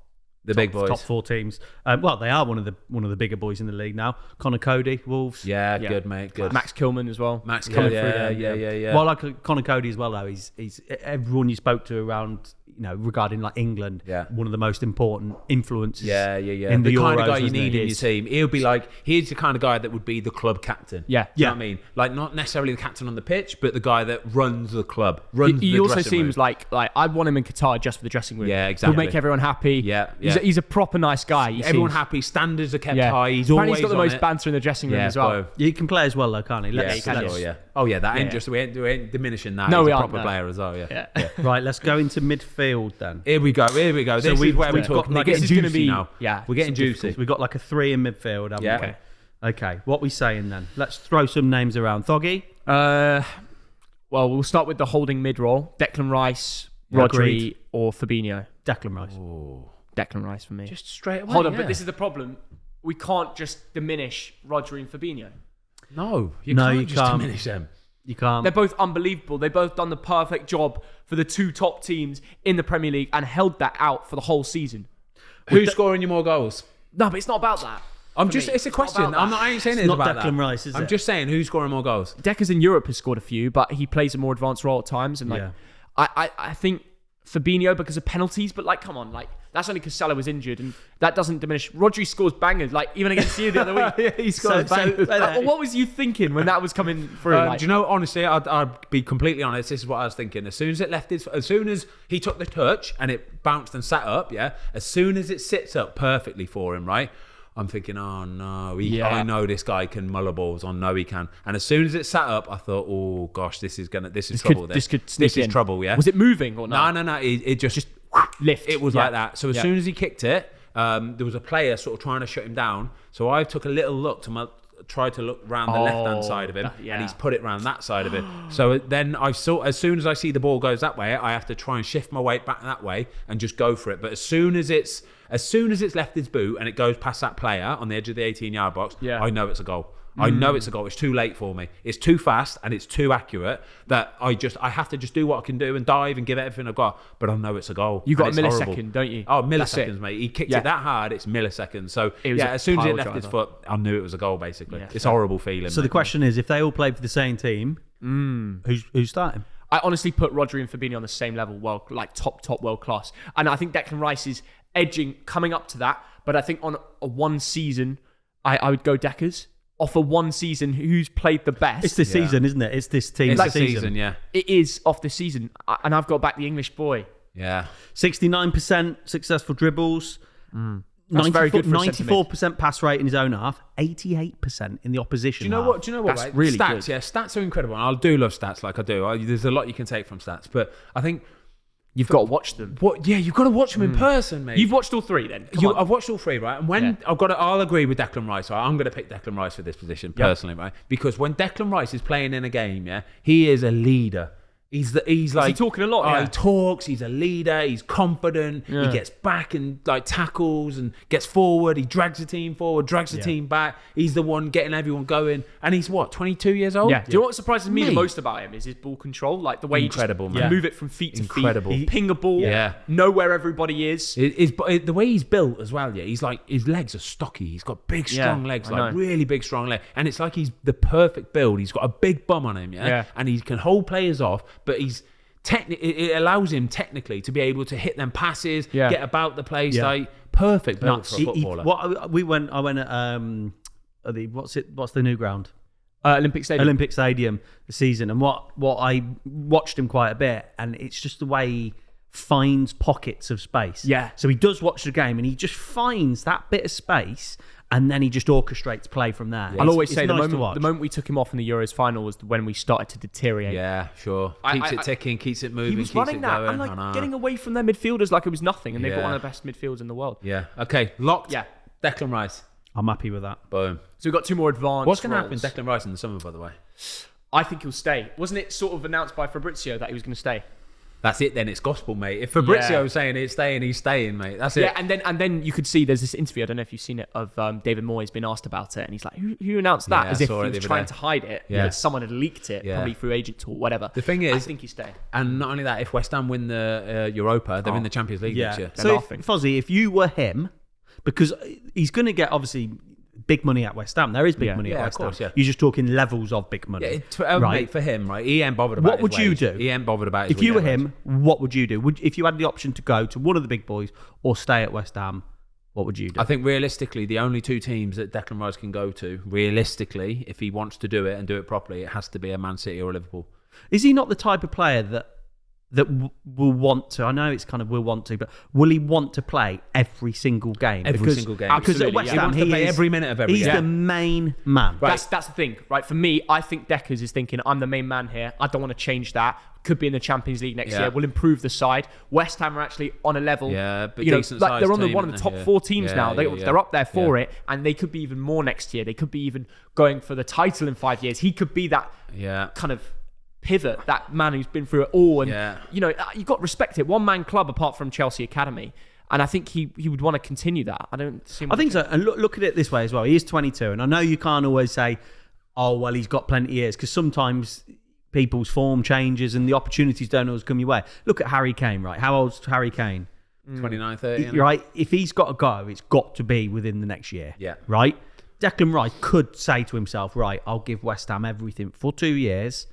Big boys. Top four teams. Well, they are one of the bigger boys in the league now. Connor Cody, Wolves. Yeah, good, mate. Good. Max Kilman as well. Max coming Kilman, through yeah, there. yeah. Well, like Connor Cody as well, though. He's everyone you spoke to around, regarding like England. Yeah. One of the most important influences. Yeah. In the the kind of Euros, guy you wasn't need he? in your team. He'll be like, he's the kind of guy that would be the club captain. Yeah. Do you know what I mean? Like, not necessarily the captain on the pitch, but the guy that runs the club. Runs He the also dressing seems room. like I'd want him in Qatar just for the dressing room. Yeah, exactly. He'll make everyone happy. Yeah. He's a proper nice guy. Everyone happy, standards are kept Yeah. high. He's Apparently always he's got the on most it. banter in the dressing room Yeah, as well. bro. He can play as well, though, can't he? Yeah, he can. sure, yeah. Oh yeah, that ain't Yeah. just we ain't diminishing that. No, He's we a aren't, proper no. player as well. Yeah. Right, let's go into midfield then. Here we go. This is where we're talking. like, We're this getting is gonna juicy be- now. yeah, we're getting some juicy. difficult- We've got like a 3 in midfield, haven't Yeah. we? Okay, what we saying then? Let's throw some names around. Thoggy? Well, we'll start with the holding mid role. Declan Rice, Yeah, Rodri, agreed. or Fabinho. Declan Rice. Declan Rice for me. Just straight away. Hold on, yeah. but this is the problem. We can't just diminish Rodri and Fabinho. no, you No, can't you just can't. diminish them. You can't. They're both unbelievable. They've both done the perfect job for the two top teams in the Premier League and held that out for the whole season. Who's scoring you more goals? No, but it's not about that. I'm for just. me. It's a question. Not about I'm that. not. I ain't saying It's it's not about Declan that. Rice, is I'm it? just saying who's scoring more goals. Deckers in Europe has scored a few, but he plays a more advanced role at times. And Yeah. I think Fabinho because of penalties, but like, come on, like that's only because Salah was injured, and that doesn't diminish. Rodri scores bangers, like even against you the other week. Yeah, he scores bangers. What was you thinking when that was coming through? Do you know? Honestly, I'd be completely honest. This is what I was thinking. As soon as he took the touch and it bounced and sat up, yeah. As soon as it sits up perfectly for him, right? I'm thinking, oh no, I know this guy can muller balls. I know he can. And as soon as it sat up, I thought, oh gosh, this is trouble. This could sneak this is in. trouble. Yeah. Was it moving or not? No. It just lift. It was Yeah. like that. So as Yeah. soon as he kicked it, there was a player sort of trying to shut him down. So I took a little look tried to look round the left hand side of him, yeah. and he's put it round that side of it. So then as soon as I see the ball goes that way, I have to try and shift my weight back that way and just go for it. But as soon as it's left his boot and it goes past that player on the edge of the 18-yard box, Yeah. I know it's a goal. I know it's a goal. It's too late for me. It's too fast and it's too accurate that I have to just do what I can do and dive and give everything I've got. But I know it's a goal. You got and a it's millisecond, horrible. don't you? Oh, That's milliseconds, it. mate. He kicked Yeah. it that hard. It's milliseconds. So It was a as soon as pile it left his driver. foot, I knew it was a goal. Basically, Yeah. it's a horrible feeling. So the mate. question is, if they all played for the same team, who's starting? I honestly put Rodri and Fabinho on the same level, like top world class. And I think Declan Rice is coming up to that. But I think on a one season, I would go Deckers. off of one season who's played the best. It's this season, isn't it? It's this team's It's the season, yeah. It is off the season. And I've got back the English boy. Yeah. 69% successful dribbles. That's very good for a centre mid. 94% pass rate in his own half. 88% in the opposition. Do you know what? That's right? really stats, good. yeah, stats are incredible. And I do love stats, like I do. There's a lot you can take from stats, but I think You've got to watch them. you've got to watch them in person, mate. You've watched all three then? Come on. I've watched all three, right? And when I'll agree with Declan Rice. Right? I'm going to pick Declan Rice for this position personally, right? Because when Declan Rice is playing in a game, yeah, he is a leader. He's like talking a lot. Yeah. He talks. He's a leader. He's confident. Yeah. He gets back and like tackles and gets forward. He drags the team forward, drags the team back. He's the one getting everyone going. And he's what, 22 years old? Yeah. Do you know what surprises me the Mate. most about him is his ball control, like the way Incredible, he man. just can move it from feet to Incredible. feet, ping a ball, know where everybody is. The way he's built as well, yeah. He's like, his legs are stocky. He's got big, strong legs, like really big, strong legs. And it's like he's the perfect build. He's got a big bum on him, yeah. And he can hold players off, but it allows him technically to be able to hit them passes, get about the place, like perfect build for a footballer. I went at what's the new ground? Olympic Stadium this season, and what I watched him quite a bit, and it's just the way he finds pockets of space. Yeah. So he does watch the game, and he just finds that bit of space, and then he just orchestrates play from there. I'll always say nice the moment we took him off in the Euros final was when we started to deteriorate. Yeah, sure. Keeps it ticking, keeps it moving, He was keeps running it that going. and like getting away from their midfielders like it was nothing, and they've got one of the best midfielders in the world. Yeah. Okay. Locked. Yeah. Declan Rice. I'm happy with that. Boom. So we've got two more advanced. What's going to happen roles. with Declan Rice in the summer, by the way? I think he'll stay. Wasn't it sort of announced by Fabrizio that he was going to stay? That's it then. It's gospel, mate. If Fabrizio's saying it's staying, he's staying, mate. That's it. Yeah, and then you could see there's this interview. I don't know if you've seen it of David Moyes being asked about it, and he's like, "Who announced that?" Yeah, As I if saw he it was the other trying day. to hide it. Yeah. But someone had leaked it, probably through agent talk, whatever. The thing is, I think he's staying. And not only that, if West Ham win the Europa, they're in the Champions League next year. So, laughing. Fozzie, if you were him, because he's going to get obviously big money at West Ham. There is big money at West of course, Ham. yeah. You're just talking levels of big money. Right. right? Mate, for him, right? He ain't bothered about What would his you wage. do? He ain't bothered about his If you were wage. him, what would you do? If you had the option to go to one of the big boys or stay at West Ham, what would you do? I think realistically, the only two teams that Declan Rice can go to, realistically, if he wants to do it and do it properly, it has to be a Man City or a Liverpool. Is he not the type of player that will want to? I know it's kind of will want to, but will he want to play every single game? Every single game. Because at Absolutely, West yeah. He Ham, wants to play every minute of every he's game. the main man. Right. That's the thing, right? For me, I think Deckers is thinking, I'm the main man here. I don't want to change that. Could be in the Champions League next year. We'll improve the side. West Ham are actually on a level. Yeah, but you know, decent like they're sized on team, one of the aren't top they? 4 teams Yeah, now. yeah. They're up there for it, and they could be even more next year. They could be even going for the title in 5 years. He could be that kind of pivot, that man who's been through it all. And you know, you've got to respect it. One man club apart from Chelsea Academy. And I think he would want to continue that. I think so. And look at it this way as well. He is 22, and I know you can't always say, "Oh, well, he's got plenty of years," because sometimes people's form changes and the opportunities don't always come your way. Look at Harry Kane, right? How old's Harry Kane? 29, 30. Right? If he's got to go, it's got to be within the next year. Yeah. Right? Declan Rice could say to himself, right, I'll give West Ham everything for 2 years,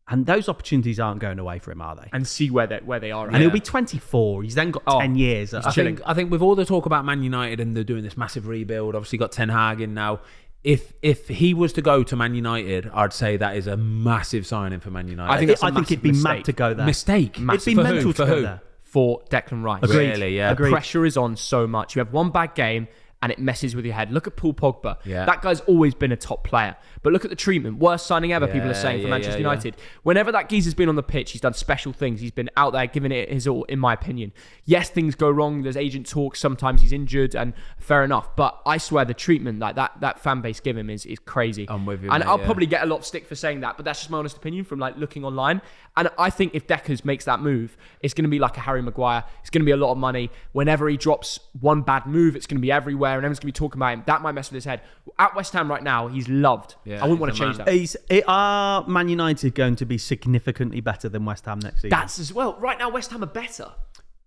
and those opportunities aren't going away for him, are they? and see where they are. And he'll be 24. He's then got 10 years. I think with all the talk about Man United and they're doing this massive rebuild, obviously got Ten Hag in now. If he was to go to Man United, I'd say that is a massive signing for Man United. I think that's a I think it'd be massive mad to go there. mistake. It'd be For mental who? to For go who? there. For Declan Rice. Agreed. Really, yeah. Agreed. Pressure is on so much. You have one bad game and it messes with your head. Look at Paul Pogba. Yeah. That guy's always been a top player. But look at the treatment. Worst signing ever, people are saying, for Manchester United. Whenever that geezer's been on the pitch, he's done special things. He's been out there giving it his all, in my opinion. Yes, things go wrong. There's agent talk. Sometimes he's injured, and fair enough. But I swear the treatment like that fan base give him is crazy. I'm with you, And mate, I'll yeah. probably get a lot of stick for saying that, but that's just my honest opinion from like looking online. And I think if Deckers makes that move, it's going to be like a Harry Maguire. It's going to be a lot of money. Whenever he drops one bad move, it's going to be everywhere, and everyone's going to be talking about him. That might mess with his head. At West Ham right now, he's loved. Yeah, I wouldn't want he's to a change man. that. Are Man United going to be significantly better than West Ham next season? That's as well. Right now, West Ham are better.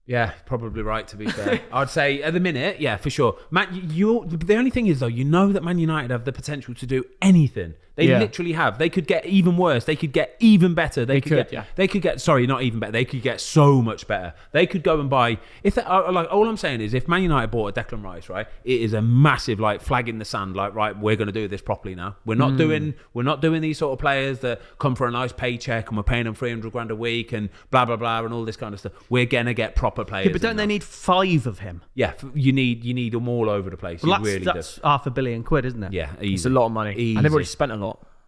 Yeah, probably right, to be fair. I'd say at the minute, yeah, for sure. The only thing is, though, you know that Man United have the potential to do anything. They literally have. They could get even worse. They could get even better. They could get, sorry, not even better. They could get so much better. They could go and buy, all I'm saying is, if Man United bought a Declan Rice, right, it is a massive, like, flag in the sand, like, right, we're going to do this properly now. We're not doing these sort of players that come for a nice paycheck and we're paying them 300 grand a week and blah, blah, blah, and all this kind of stuff. We're going to get proper players. Yeah, but don't they need 5 of him? Yeah, you need them all over the place. Well, you really that's do. £500 million, isn't it? Yeah, easy. It's a lot of money. Easy. And they've already spent a lot.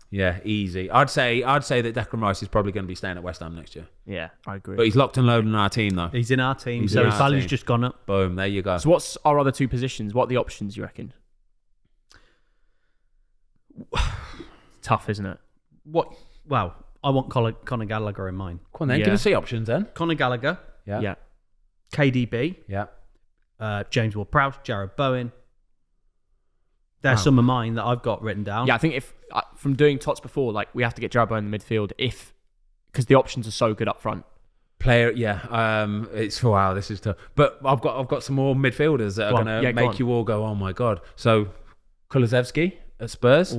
Yeah, easy. I'd say that Declan Rice is probably going to be staying at West Ham next year. Yeah, I agree. But he's locked and loaded in our team, though. He's in our team, So his value's just gone up. Boom, there you go. So what's our other 2 positions? What are the options, you reckon? Tough, isn't it? Well, I want Conor Gallagher in mine. Come on then, give us the options then. Conor Gallagher, Yeah. KDB, Yeah. James Ward-Prowse, Jared Bowen. There's some of mine that I've got written down. Yeah, I think if from doing tots before, like we have to get Jarbo in the midfield because the options are so good up front. Player, yeah. It's wow, this is tough. But I've got some more midfielders that are going to make you all go, oh my god. So Kulusevski at Spurs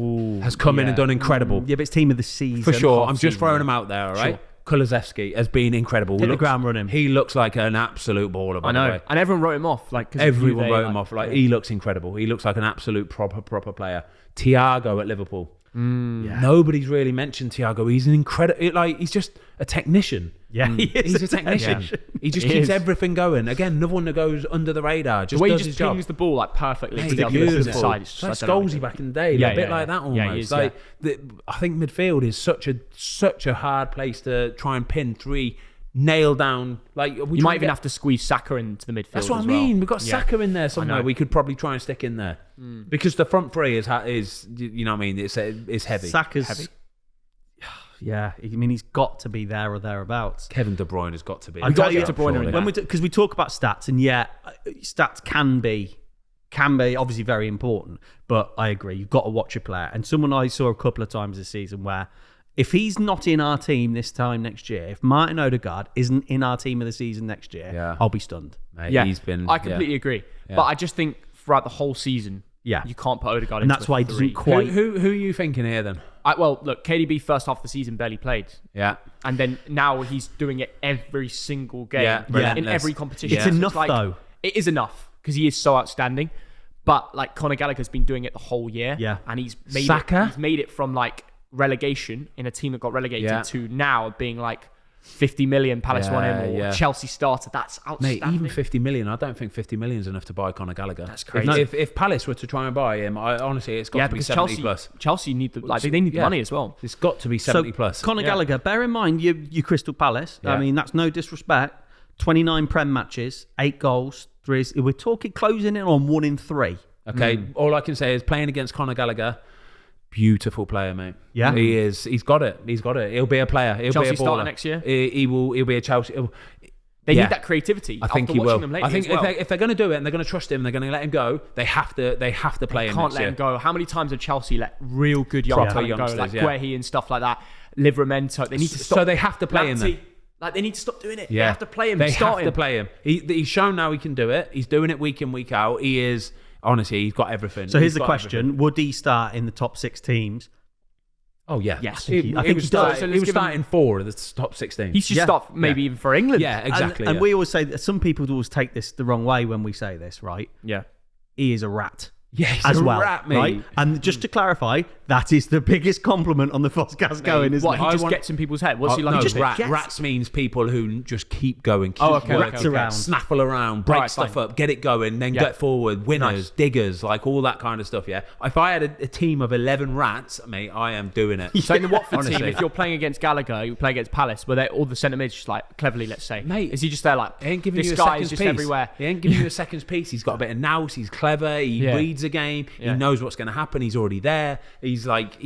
has come in and done incredible. Yeah, but it's team of the season. For sure. I'm just throwing him out there, all right? Sure. Kulusevski has been incredible. Hit the ground running. He looks like an absolute baller, by the way. And everyone wrote him off. Like everyone wrote him off. Like he looks incredible. He looks like an absolute proper player. Thiago at Liverpool. Nobody's really mentioned Thiago. He's an incredible. Like he's just a technician. Yeah, he's a technician. He just keeps everything going. Again, another one that goes under the radar. Just the way he does just his job. pings the ball like perfectly. Mate, to the other side. It's like Scholesy back in the day. A bit like that almost. Yeah, he is, I think midfield is such a hard place to try and pin 3 nail down. Like you might even have to squeeze Saka into the midfield. That's what as I mean. Well. We've got Saka in there somewhere. We could probably try and stick in there because the front 3 is you know what I mean. It's heavy. Saka's heavy. Yeah, I mean he's got to be there or thereabouts. Kevin De Bruyne has got to be. I've got to get De Bruyne in when because we talk about stats, and stats can be obviously very important. But I agree, you've got to watch a player. And someone I saw a couple of times this season where if he's not in our team this time next year, if Martin Odegaard isn't in our team of the season next year, I'll be stunned. Mate, yeah, he's been. I completely agree. Yeah. But I just think throughout the whole season, you can't put Odegaard in. And that's why he doesn't quite. Who are you thinking here then? Well, look, KDB first half of the season barely played. Yeah. And then now he's doing it every single game in every competition. It's enough though. It is enough because he is so outstanding. But like Conor Gallagher's been doing it the whole year. Yeah. And he's made it from like relegation in a team that got relegated to now being like 50 million Palace won him or Chelsea starter. That's outstanding. Mate, even 50 million. I don't think 50 million is enough to buy Conor Gallagher. That's crazy. If Palace were to try and buy him, honestly, it's got to be 70 plus. Chelsea need they need the money as well. It's got to be 70 plus. Conor Gallagher, bear in mind you Crystal Palace. I mean, that's no disrespect. 29 Prem matches, 8 goals, 3. We're talking closing in on 1 in 3. Okay, all I can say is playing against Conor Gallagher. Beautiful player, mate. Yeah, he is. He's got it. He'll be a player. He'll Chelsea be a baller. Starter next year. He will. He'll be a Chelsea. They need that creativity. I think he will. I think well. if they're going to do it and they're going to trust him, and they're going to let him go. They have to play him. Can't let him go. How many times have Chelsea let real good young talent go, like Guehi and stuff like that? Livramento. They need to stop. So they have to play him. Like they need to stop doing it. Yeah. They have to play him. They have to play him. He's shown now he can do it. He's doing it week in, week out. He is. Honestly, he's got everything. So here's the question: everything. Would he start in the top 6 teams? Oh yeah, yes. I think he was starting 4 of the top 16. He should start maybe even for England. Yeah, exactly. And we always say that some people always take this the wrong way when we say this, right? Yeah, he is a rat. Yeah, he's as a well, rat, mate. Right? And just to clarify, that is the biggest compliment on the Fozcast going, isn't it? He just gets in people's head. What's he like? Rats means people who just keep going, rats around, snaffle around, break stuff up, get it going, then get forward, winners, diggers, like all that kind of stuff. Yeah. If I had a team of 11 rats, mate, I am doing it. So in the Watford team, if you're playing against Gallagher, you play against Palace, where they all the centre mids just like cleverly, let's say, mate, is he just there like? He ain't giving this you a guy second's is just piece. Everywhere. He ain't giving you a second's piece. He's got a bit of nous. He's clever. He reads a game. He knows what's going to happen. He's already there. He's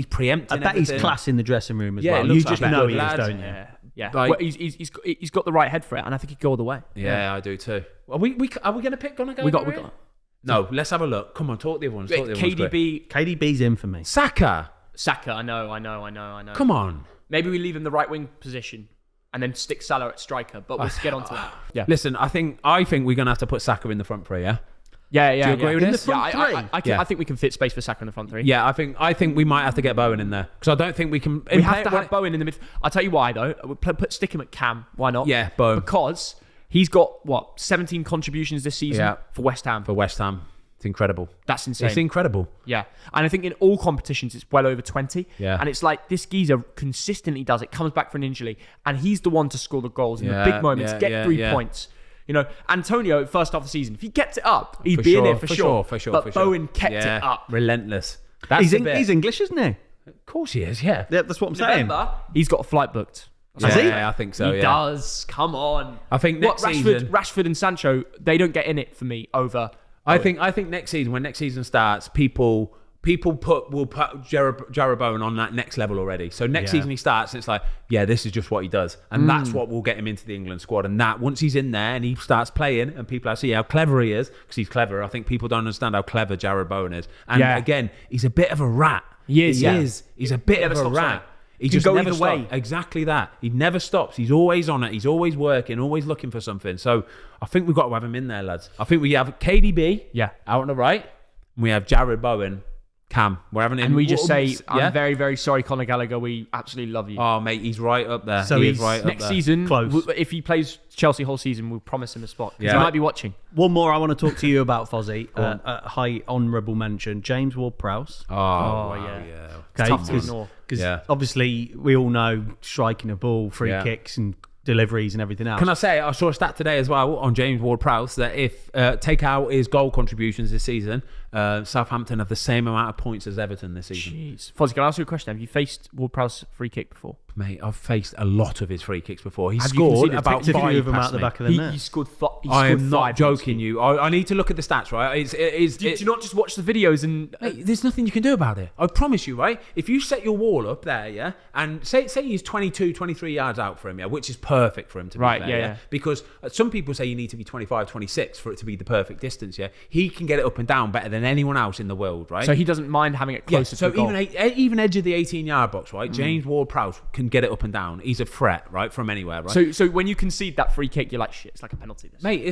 preempting. I bet he's class in the dressing room as well. You just know he is, don't you? Yeah. Like, he's got the right head for it, and I think he could go all the way. Yeah, I do too. Are we going to pick Conor Gallagher? We got. No, let's have a look. Come on, talk the other ones. KDB's in for me. Saka. I know. Come on. Maybe we leave him the right wing position. and then stick Salah at striker. But we'll get onto that. Yeah. Listen, I think we're gonna have to put Saka in the front three. Yeah. Yeah. Do you agree with in this? The front three? I think we can fit space for Saka in the front three. Yeah, I think we might have to get Bowen in there because I don't think we can. We have to have Bowen in the mid. I'll tell you why though. Stick him at Cam. Why not? Yeah, Bowen. Because he's got 17 contributions this season for West Ham. For West Ham. It's incredible. That's insane. It's incredible. Yeah. And I think in all competitions, it's well over 20. Yeah. And it's like this geezer consistently does it, comes back from an injury, and he's the one to score the goals in the big moments, get 3 points. You know, Antonio, first half of the season, if he kept it up, he'd be in it for sure. But Bowen kept it up. Relentless. He's English, isn't he? Of course he is, yeah. Yeah, that's what I'm saying. November, he's got a flight booked. Has he? Yeah, I think so, He does. Come on. I think next season... Rashford and Sancho, they don't get in it for me over... I think next season, when next season starts, people will put Jarrod Bowen on that next level already. So next season he starts, and it's like, this is just what he does, and that's what will get him into the England squad. And that once he's in there and he starts playing, and people see how clever he is, because he's clever. I think people don't understand how clever Jarrod Bowen is. And again, he's a bit of a rat. He is. He's a bit of a rat. He just go never either stops. way. Exactly that. He never stops. He's always on it. He's always working, always looking for something. So I think we've got to have him in there, lads. I think we have KDB out on the right, and we have Jarrod Bowen, Cam. We're having him. And we just say, I'm very, very sorry, Conor Gallagher. We absolutely love you. Oh, mate, he's right up there. So he's right up there. Next season, Close. If he plays Chelsea whole season, we'll promise him a spot. He Yeah. might be watching. One more I want to talk to you about, Fozzie. A high honourable mention, James Ward-Prowse. Oh, wow, yeah. Okay, Tough to ignore. because obviously we all know striking a ball, free kicks and deliveries and everything else. Can I say, I saw a stat today as well on James Ward-Prowse that if take out his goal contributions this season, Southampton have the same amount of points as Everton this season. Jeez. Fozzie, can I ask you a question? Have you faced Ward-Prowse free kick before? Mate, I've faced a lot of his free kicks before. He Have you scored conceded about Took a 5 few of them past out the me. back of the net. He scored I am not 5 joking you. I need to look at the stats, right? Do you not just watch the videos and... Mate, there's nothing you can do about it. I promise you, right? If you set your wall up there, and say he's 22, 23 yards out for him, which is perfect for him to be fair, yeah. Because some people say you need to be 25, 26 for it to be the perfect distance, He can get it up and down better than anyone else in the world, right? So he doesn't mind having it closer to the goal. Even edge of the 18-yard box, right? James Ward-Prowse can get it up and down. He's a threat, right, from anywhere, right? So when you concede that free kick, you're like, shit, it's like a penalty. This. Mate,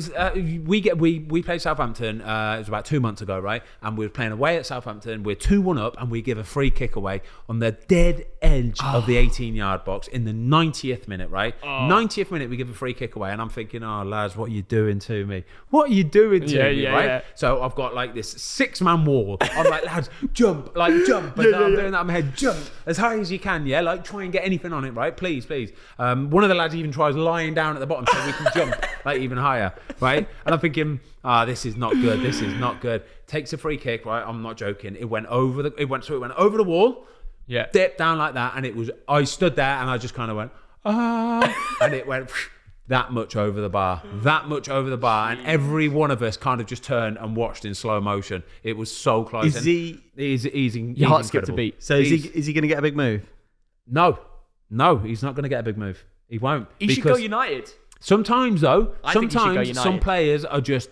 we played Southampton. It was about 2 months ago, right? And we were playing away at Southampton. We're 2-1 up, and we give a free kick away on the dead edge of the 18-yard box in the 90th minute, right? 90th minute, we give a free kick away, and I'm thinking, oh lads, what are you doing to me? What are you doing to me, right? Yeah. So I've got like this 6-man wall. I'm like, lads, jump. And I'm doing that in my head, jump as high as you can, like try and get anything on it, right? Please. One of the lads even tries lying down at the bottom so we can jump like even higher, right? And I'm thinking, this is not good. Takes a free kick, right? I'm not joking. It went over the wall, dipped down like that, and I stood there and I just kind of went, and it went that much over the bar, and every one of us kind of just turned and watched in slow motion. It was so close. He's Your heart skipped a beat. So is he going to get a big move? No, he's not going to get a big move. He won't. He should go United. Sometimes, though, I think he should go United. Some players are just,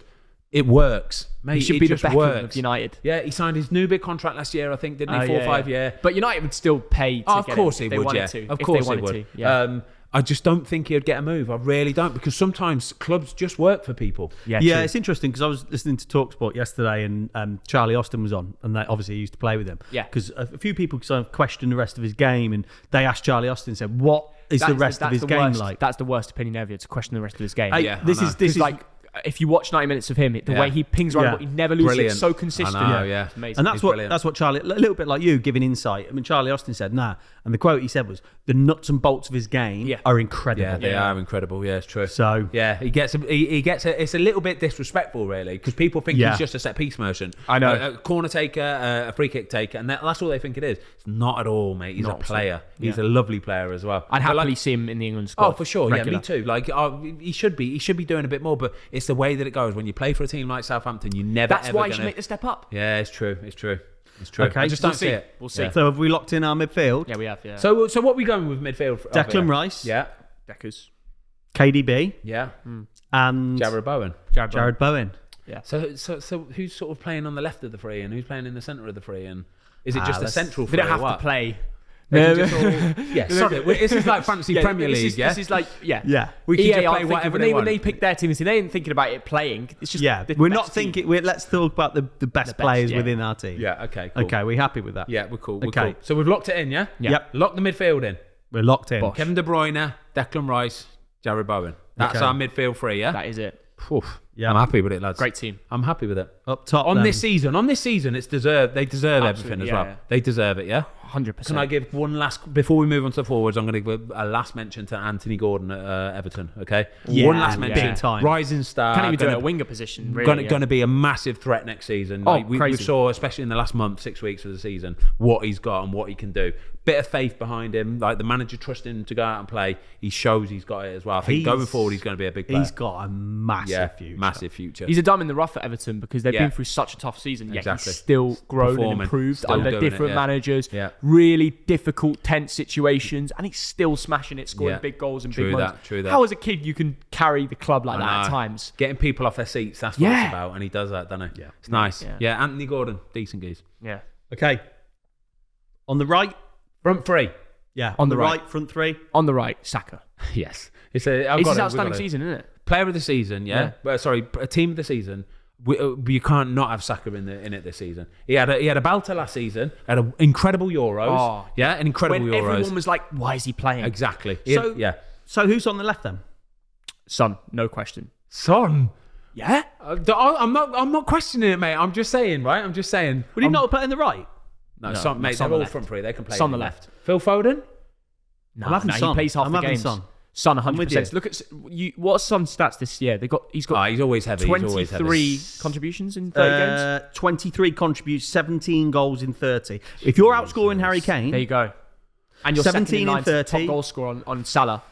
it works. Mate, He should be the Beckham of United. Yeah, he signed his new big contract last year, I think, didn't he? 4 or 5 year. But United would still pay to Of get course it he if would, they yeah. wanted to. Of if course they he wanted would. to. I just don't think he'd get a move. I really don't, because sometimes clubs just work for people. Yeah, Yeah, it's interesting because I was listening to TalkSport yesterday and Charlie Austin was on, and they obviously used to play with him. Yeah. Because a few people sort of questioned the rest of his game, and they asked Charlie Austin, said, "What is the rest of his game like?" That's the worst opinion ever, to question the rest of his game. This is like, if you watch 90 minutes of him, the way he pings around, but he never loses. Brilliant. It's so consistent. I know, yeah. It's amazing. And that's what Charlie, a little bit like you, giving insight. I mean, Charlie Austin said, "Nah," and the quote he said was, "The nuts and bolts of his game are incredible." Yeah, they are incredible. Yeah, it's true. So yeah, he gets it's a little bit disrespectful, really, because people think he's just a set piece merchant. I know. A corner taker, a free kick taker, and that's all they think it is. It's not at all, mate. He's a player. He's a lovely player as well. I'd happily see him in the England squad. Oh, for sure. Regular. Yeah, me too. Like, he should be doing a bit more, but it's the way that it goes. When you play for a team like Southampton, you never. That's why you should make the step up. Yeah, it's true. Okay, I just don't see it. We'll see. So have we locked in our midfield? Yeah, we have. Yeah. So what are we going with midfield? Declan Rice, Yeah. Deckers. KDB, Yeah. and Jarrod Bowen. Jarrod Bowen. Yeah. So who's sort of playing on the left of the three, and who's playing in the centre of the three, and is it just a central three? They don't or have what? to play. They can just all, yeah, sorry. This is like fantasy Premier League, This is like, Yeah. We can EA just aren't play thinking- whatever when they want. they pick their team, they ain't thinking about it playing. It's just Yeah, the we're best not team. thinking. Let's talk about the best players within our team. Yeah, okay, cool. Okay, we're happy with that. Yeah, we're cool. We're Okay. cool. So we've locked it in, yeah? Yeah. Yep. Lock the midfield in. We're locked in. Bosh. Kevin De Bruyne, Declan Rice, Jared Bowen. That's Okay. our midfield three, yeah? That is it. Oof. Yeah. I'm happy with it, lads. Great team. I'm happy with it. Up top On then. this season, it's deserved. They deserve everything as yeah, well. yeah. They deserve it, yeah? 100%. Can I give one last, before we move on to the forwards, I'm going to give a last mention to Anthony Gordon at Everton, okay? Yeah, one last mention. big time. Rising star. Can't even do it gonna- at winger position, really. Going to be a massive threat next season. Oh, Like, we crazy. saw, especially in the last month, 6 weeks of the season, what he's got and what he can do. Bit of faith behind him. Like the manager trusting him to go out and play. He shows he's got it as well. I think going forward, he's going to be a big player. He's got a massive future. massive future. He's a diamond in the rough at Everton because they've Yeah. been through such a tough season. Yet Exactly. he's still grown Performing, and improved still under doing it, different yeah. managers. Yeah. Really difficult, tense situations, and he's still smashing it, scoring Yeah. big goals and True big moments. that, true that. How as a kid you can carry the club like I that at know. times? Getting people off their seats, that's what Yeah. it's about. And he does that, doesn't he? Yeah. It's nice. Yeah. Yeah, Anthony Gordon, decent geese. Yeah. Okay. On the right. Front three. Yeah. On On the the right. right, front three. On the right, Saka. Yes. It's a, I've It's got his it, we've outstanding got it. season, isn't it? Player of the season, yeah. Sorry, a team of the season. You can't not have Saka in it this season. He had a belter last season. Had an incredible Euros. Oh. Yeah, an incredible When Euros. everyone was like, why is he playing? Exactly. So- Yeah. So who's on the left then? Son, no question. Son. Yeah? I'm not questioning it, mate. I'm just saying, right? I'm just saying. Would he not play in the right? No, No, Son, mate. Son They're all left. front three. They can play. Son the anywhere. left. Phil Foden. No, I'm having he Son. plays half I'm the having games. Son. Son, with 100%. you. Look at what's Son's stats this year? He's got He's always heavy. He's always heavy. 23 contributions in 30 games. 23 contributes, 17 goals in 30. If you're outscoring Harry Kane, There you go. And you're 17 17 in 30. top goal scorer on Salah,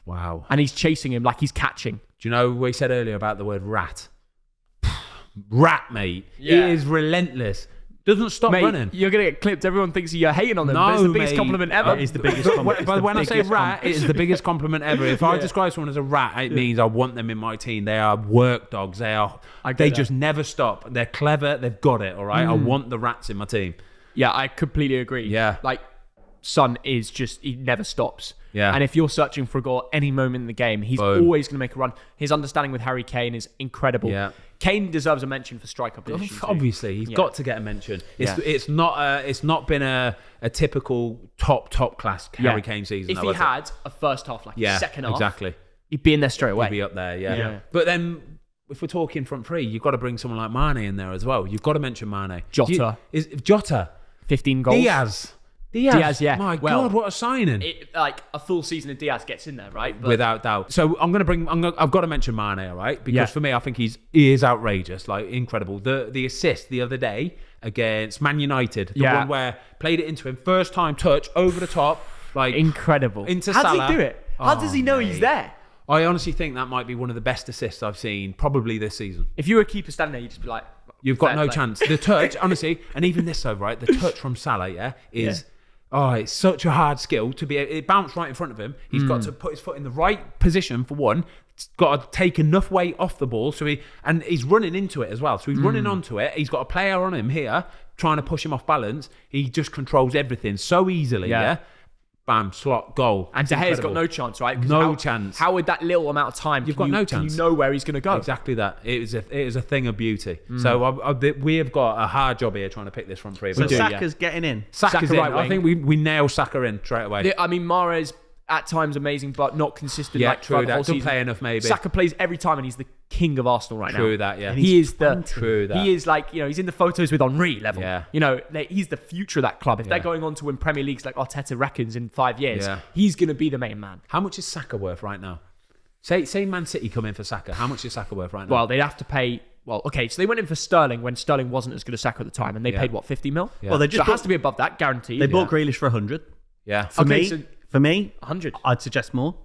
Wow. and he's chasing him like he's catching. Do you know what we said earlier about the word rat? Rat, mate. Yeah. He is relentless. Doesn't stop Mate, running. you're gonna get clipped. Everyone thinks you're hating on them. No, but it's the biggest mate. compliment ever. It is the biggest But compliment. but when I say biggest rat, it is the biggest compliment ever. If I Yeah. describe someone as a rat, it means I want them in my team. They are work dogs. They I get They that. just never stop. They're clever. They've got it. All right. I want the rats in my team. Yeah, I completely agree. Yeah. Like, Son is just, he never stops. Yeah. And if you're searching for a goal at any moment in the game, he's Boom. always going to make a run. His understanding with Harry Kane is incredible. Yeah. Kane deserves a mention for striker position. too. Obviously, he's Yeah. got to get a mention. Yeah. It's not been a typical top class Harry Kane season. If though, he has it? had a first half, like yeah, a second half, exactly. he'd be in there straight away. He'd be up there, yeah. Yeah. But then, if we're talking front three, you've got to bring someone like Mane in there as well. You've got to mention Mane. Jota. Jota. 15 goals. Diaz, yeah. My Well, God, what a signing! Like a full season of Diaz gets in there, right? But Without doubt. So I've got to mention Mane, all right? Because Yeah. for me, I think he is outrageous, like incredible. The assist the other day against Man United, the Yeah. one where played it into him, first time touch over the top, like incredible. into How Salah. does he do it? How Oh, does he know he's mate. there? I honestly think that might be one of the best assists I've seen, probably this season. If you were a keeper standing there, you'd just be like, You've got fair no play. chance. The touch, honestly, and even this though, right? The touch from Salah, is. Oh, it's such a hard skill to be. It bounced right in front of him. He's got to put his foot in the right position for one. He's got to take enough weight off the ball, and he's running into it as well. So he's running onto it. He's got a player on him here trying to push him off balance. He just controls everything so easily. Yeah. Yeah. Bam, slot, goal. And It's De Gea's got incredible. no chance, right? 'Cause No chance. How with that little amount of time, You've can got you- no Can chance. you know where he's going to go? Exactly that. It is a thing of beauty. So we have got a hard job here trying to pick this front three. so do, yeah. Saka's getting in. Saka's Saka in. right I wing. think we nail Saka in straight away. I mean, Mahrez at times amazing, but not consistent. Yeah, like, true throughout the that. whole Doesn't season. play enough, maybe. Saka plays every time, and he's the king of Arsenal right now. True that, yeah. He is the. True that. He is like, he's in the photos with Henry level. Yeah. He's the future of that club. If they're Yeah. going on to win Premier Leagues like Arteta reckons in 5 years, Yeah. he's going to be the main man. How much is Saka worth right now? Say Man City come in for Saka. How much is Saka worth right now? Well, they'd have to pay. Well, okay, so they went in for Sterling when Sterling wasn't as good as Saka at the time, and they Yeah. paid what, 50 mil? Yeah. Well, they So just it has to be above that, guaranteed. They bought Grealish for 100. yeah. For Okay, me, so- for me, 100. I'd suggest more.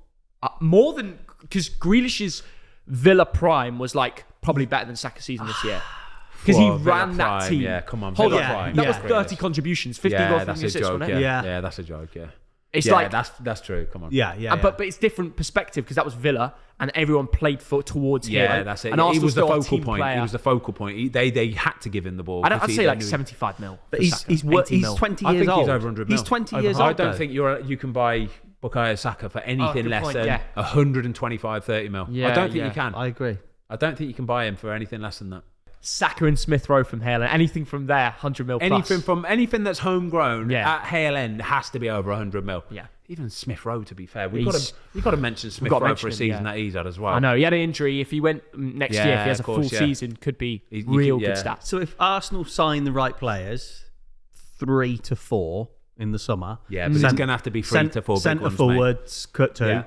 More than because Grealish's Villa Prime was like probably better than Saka's season this year. Because he Whoa, Villa ran that Prime, team. yeah, come on, Hold Villa on, Prime. that Yeah. was 30 contributions, 15 Yeah, goals, that's 15 a assists, joke. wasn't it? Yeah. Yeah. Yeah, that's a joke. Yeah. It's Yeah, like that's true. Come on. Yeah. But it's different perspective because that was Villa and everyone played towards Yeah, Hero. that's it. And He Arsenal's was the still a focal team point. player. He was the focal point. They had to give him the ball. I'd say like 75 mil. But for he's Saka, 20 80 years mil. old. I think he's over 100 mil. He's 20 Over years 100. old. I don't think you can buy Bukayo Saka for anything good less point, than yeah. 125, 30 mil. Yeah, I don't think yeah. you can. I agree. I don't think you can buy him for anything less than that. Saka and Smith Rowe from Hale, and anything from there, 100 mil plus. Anything that's homegrown Yeah. at Hale End has to be over 100 mil. Yeah. Even Smith Rowe, to be fair, we've He's- got to mention Smith got to Rowe mention for a him, season yeah. that he's had as well. I know he had an injury. If he went next year, if he has a of course, full yeah. season, could be You real could- good yeah. stats. So if Arsenal sign the right players, 3 to 4 in the summer. Yeah, but it's going to have to be 3 to 4 big Centre ones, mate. forwards, cut 2. Yeah.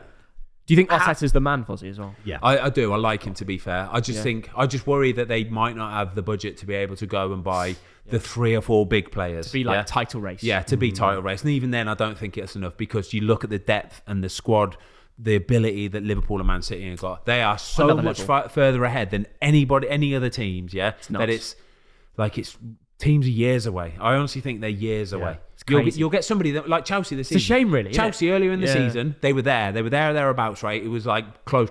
Do you think Arteta's the man, Fozzie, as well? Yeah. I do. I like him, to be fair. I just worry that they might not have the budget to be able to go and buy the 3 or 4 big players. To be like title race. Yeah, to be title race. And even then, I don't think it's enough because you look at the depth and the squad, the ability that Liverpool and Man City have got. They are so Another much level. further ahead than any other teams, that nuts. it's teams are years away. I honestly think they're years away. crazy. You'll get somebody that, like Chelsea this season. It's a shame, really. isn't it? Chelsea earlier in the Yeah. season, they were there. They were thereabouts, right? It was like close.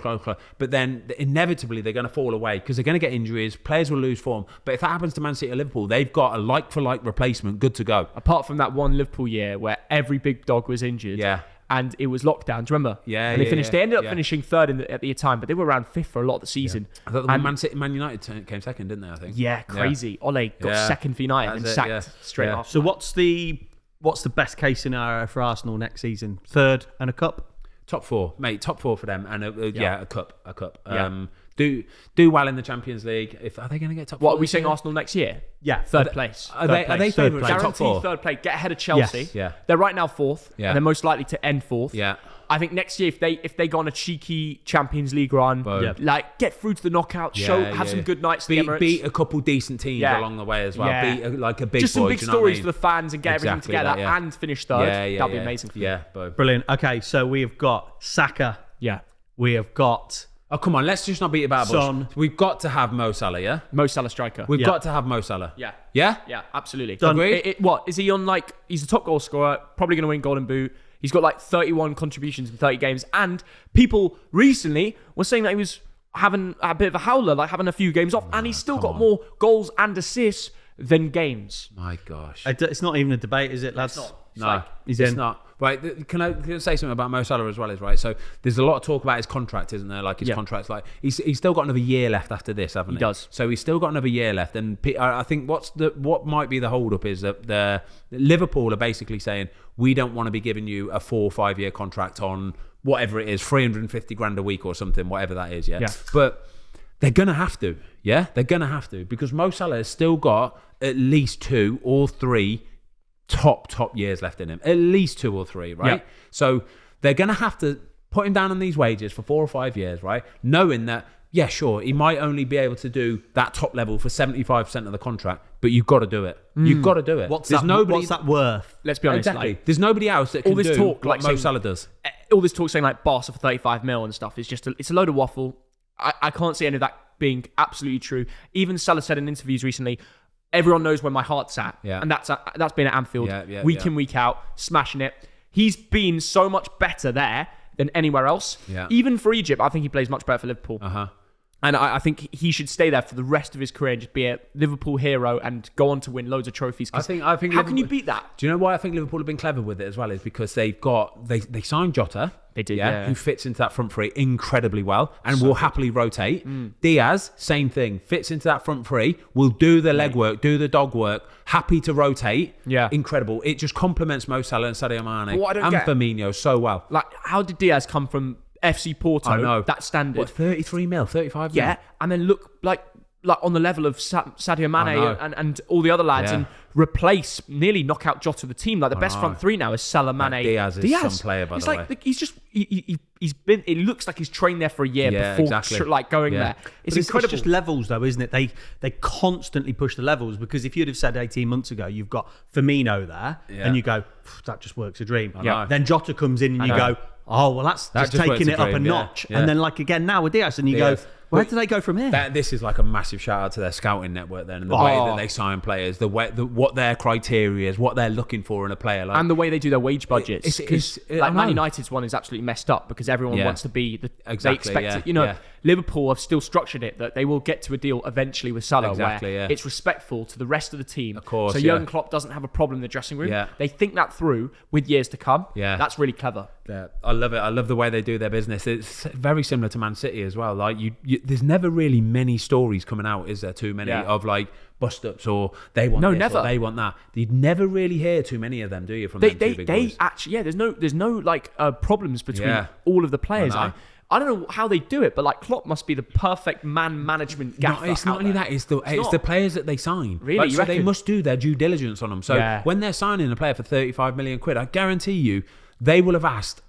But then inevitably they're going to fall away because they're going to get injuries. Players will lose form. But if that happens to Man City or Liverpool, they've got a like-for-like replacement good to go. Apart from that one Liverpool year where every big dog was injured. Yeah. And it was lockdown. Do you remember? Yeah, And they yeah, finished. yeah, They ended up yeah. finishing third at the time, but they were around fifth for a lot of the season. I thought And- Man United came second, didn't they? I think. Yeah, crazy. Ole got Yeah. second for United That's and it, sacked yeah. straight Yeah. off. So what's the best case scenario for Arsenal next season? 3rd and a cup? Top 4, mate. Top 4 for them, and a cup. Yeah. Do well in the Champions League. Are they going to get top 4? What are we saying Arsenal next year? Yeah. Third place. Are they place, third favourites place. for top 4? Guaranteed third place. Get ahead of Chelsea. Yes. Yeah. They're right now fourth. Yeah. And they're most likely to end fourth. Yeah. I think next year if they go on a cheeky Champions League run, Yeah. like get through to the knockout, have some good nights. at the Emirates. Beat a couple decent teams Yeah. along the way as well. Yeah. Beat a big just some boy, big do you know what I stories mean? for the fans and get everything Exactly together that, yeah. and finish third. That'd be amazing for me. Yeah, boom. Brilliant. Okay, so we've got Saka. Yeah. We have got Oh, come on, let's just not beat about Son. bush. We've got to have Mo Salah, yeah? Mo Salah striker. We've Yeah. got to have Mo Salah. Yeah. Yeah? Yeah, absolutely. Done. Agreed? What is he on? Like he's the top goal scorer, probably going to win Golden Boot. He's got like 31 contributions in 30 games, and people recently were saying that he was having a bit of a howler, like having a few games off, and he's still got more goals and assists than games. My gosh. it's not even a debate, is it, lads? No, he's it's in. not. Right, can I say something about Mo Salah as well? Is right. So there's a lot of talk about his contract, isn't there? Like his contract's like he's still got another year left after this, haven't he? He does. So he's still got another year left, and I think what might be the hold up is that the Liverpool are basically saying we don't want to be giving you a 4 or 5 year contract on whatever it is, 350 grand a week or something, whatever that is. Yeah. But they're gonna have to. Yeah, they're gonna have to because Mo Salah has still got at least 2 or 3 top years left in him, at least 2 or 3, right? Yeah. So they're going to have to put him down on these wages for 4 or 5 years, right? Knowing that, yeah, sure, he might only be able to do that top level for 75% of the contract, but you've got to do it. You've got to do it. What's There's that worth? Let's be honest. Exactly. Like, There's nobody else that can all this do talk, what like Mo saying- Salah does. all this talk saying like Barca for 35 mil and stuff is just it's a load of waffle. I can't see any of that being absolutely true. Even Salah said in interviews recently, everyone knows where my heart's at, and that's been at Anfield week in, week out, smashing it. He's been so much better there than anywhere else. Yeah. Even for Egypt, I think he plays much better for Liverpool. Uh-huh. And I think he should stay there for the rest of his career and just be a Liverpool hero and go on to win loads of trophies. I think how Liverpool, can you beat that? Do you know why I think Liverpool have been clever with it as well? Is because they signed Jota. They did, yeah. Who fits into that front three incredibly well and will happily rotate. Diaz, same thing, fits into that front three, will do the legwork, do the dog work, happy to rotate. Yeah. Incredible. It just complements Mo Salah and Sadio Mane What I don't and get- Firmino so well. Like, how did Diaz come from FC Porto, I know. that standard? What, 33 mil, 35 mil? Yeah, and then look like on the level of Sadio Mane know. and all the other lads, Yeah. and replace, nearly knock out Jota the team. Like the best front three now is Salah, Mane, Diaz is some player, by it's the like way. he's just he's been. It looks like he's trained there for a year Yeah, before exactly. like going Yeah. there. It's But incredible. It's just levels, though, isn't it? They constantly push the levels because if you'd have said 18 months ago, you've got Firmino there, Yeah. and you go, that just works a dream. know. Then Jota comes in, and you know. go, oh well, that's That just just taking works it a up a dream, yeah. notch. Yeah. And then like again now with Diaz, and you Diaz. go, Where do they go from here? This is like a massive shout out to their scouting network then, and the way that they sign players, what their criteria is, what they're looking for in a player, like, and the way they do their wage budgets. Like Man United's one is absolutely messed up because everyone wants to be they expect it. Liverpool have still structured it that they will get to a deal eventually with Salah where it's respectful to the rest of the team. Of course, so Jurgen Klopp doesn't have a problem in the dressing room. Yeah. They think that through with years to come. Yeah. That's really clever. Yeah, I love it. I love the way they do their business. It's very similar to Man City as well. Like there's never really many stories coming out, is there? Too many of like bust-ups or they want this or they want that. You never really hear too many of them, do you? From them two big boys? Actually, there's no like problems between all of the players. I don't know how they do it, but like Klopp must be the perfect man management gaffer. No, it's not only that; it's the players that they sign. Really, so they must do their due diligence on them. So when they're signing a player for 35 million quid, I guarantee you, they will have asked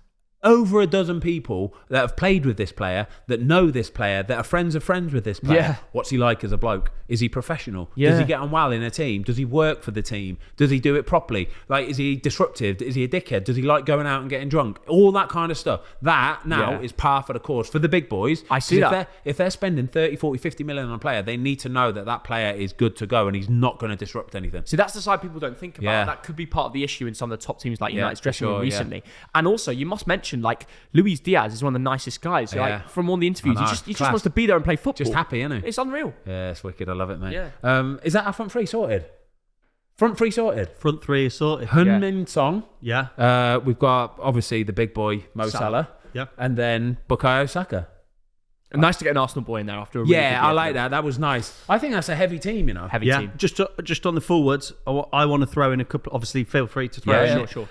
over a dozen people that have played with this player, that know this player, that are friends of friends with this player. Yeah. What's he like as a bloke? Is he professional? Yeah. Does he get on well in a team? Does he work for the team? Does he do it properly? Like, is he disruptive? Is he a dickhead? Does he like going out and getting drunk? All that kind of stuff. That now is par for the course for the big boys. I see that. If they're spending 30, 40, 50 million on a player, they need to know that that player is good to go and he's not going to disrupt anything. So that's the side people don't think about. Yeah. That could be part of the issue in some of the top teams like United's dressing room recently. And also, you must mention, like, Luis Diaz is one of the nicest guys. Like, from all the interviews, he just wants to be there and play football. Just happy, isn't he? It's unreal. Yeah, it's wicked. I love it, mate. Yeah. Is that our front three sorted? Front three sorted. Front three is sorted. Heung-min Son. Yeah. We've got obviously the big boy Mo Salah. Yeah. And then Bukayo Saka. Nice to get an Arsenal boy in there after a really good year. I like that. That was nice. I think that's a heavy team, you know. Heavy team. Just on the forwards, I want to throw in a couple. Obviously, feel free to throw in. Sure.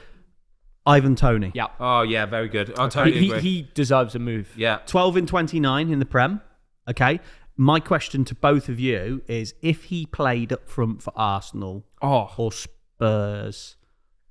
Ivan Toney. Yeah. Oh yeah, very good. I totally agree. He deserves a move. Yeah. 12 in 29 in the Prem. Okay. My question to both of you is, if he played up front for Arsenal or Spurs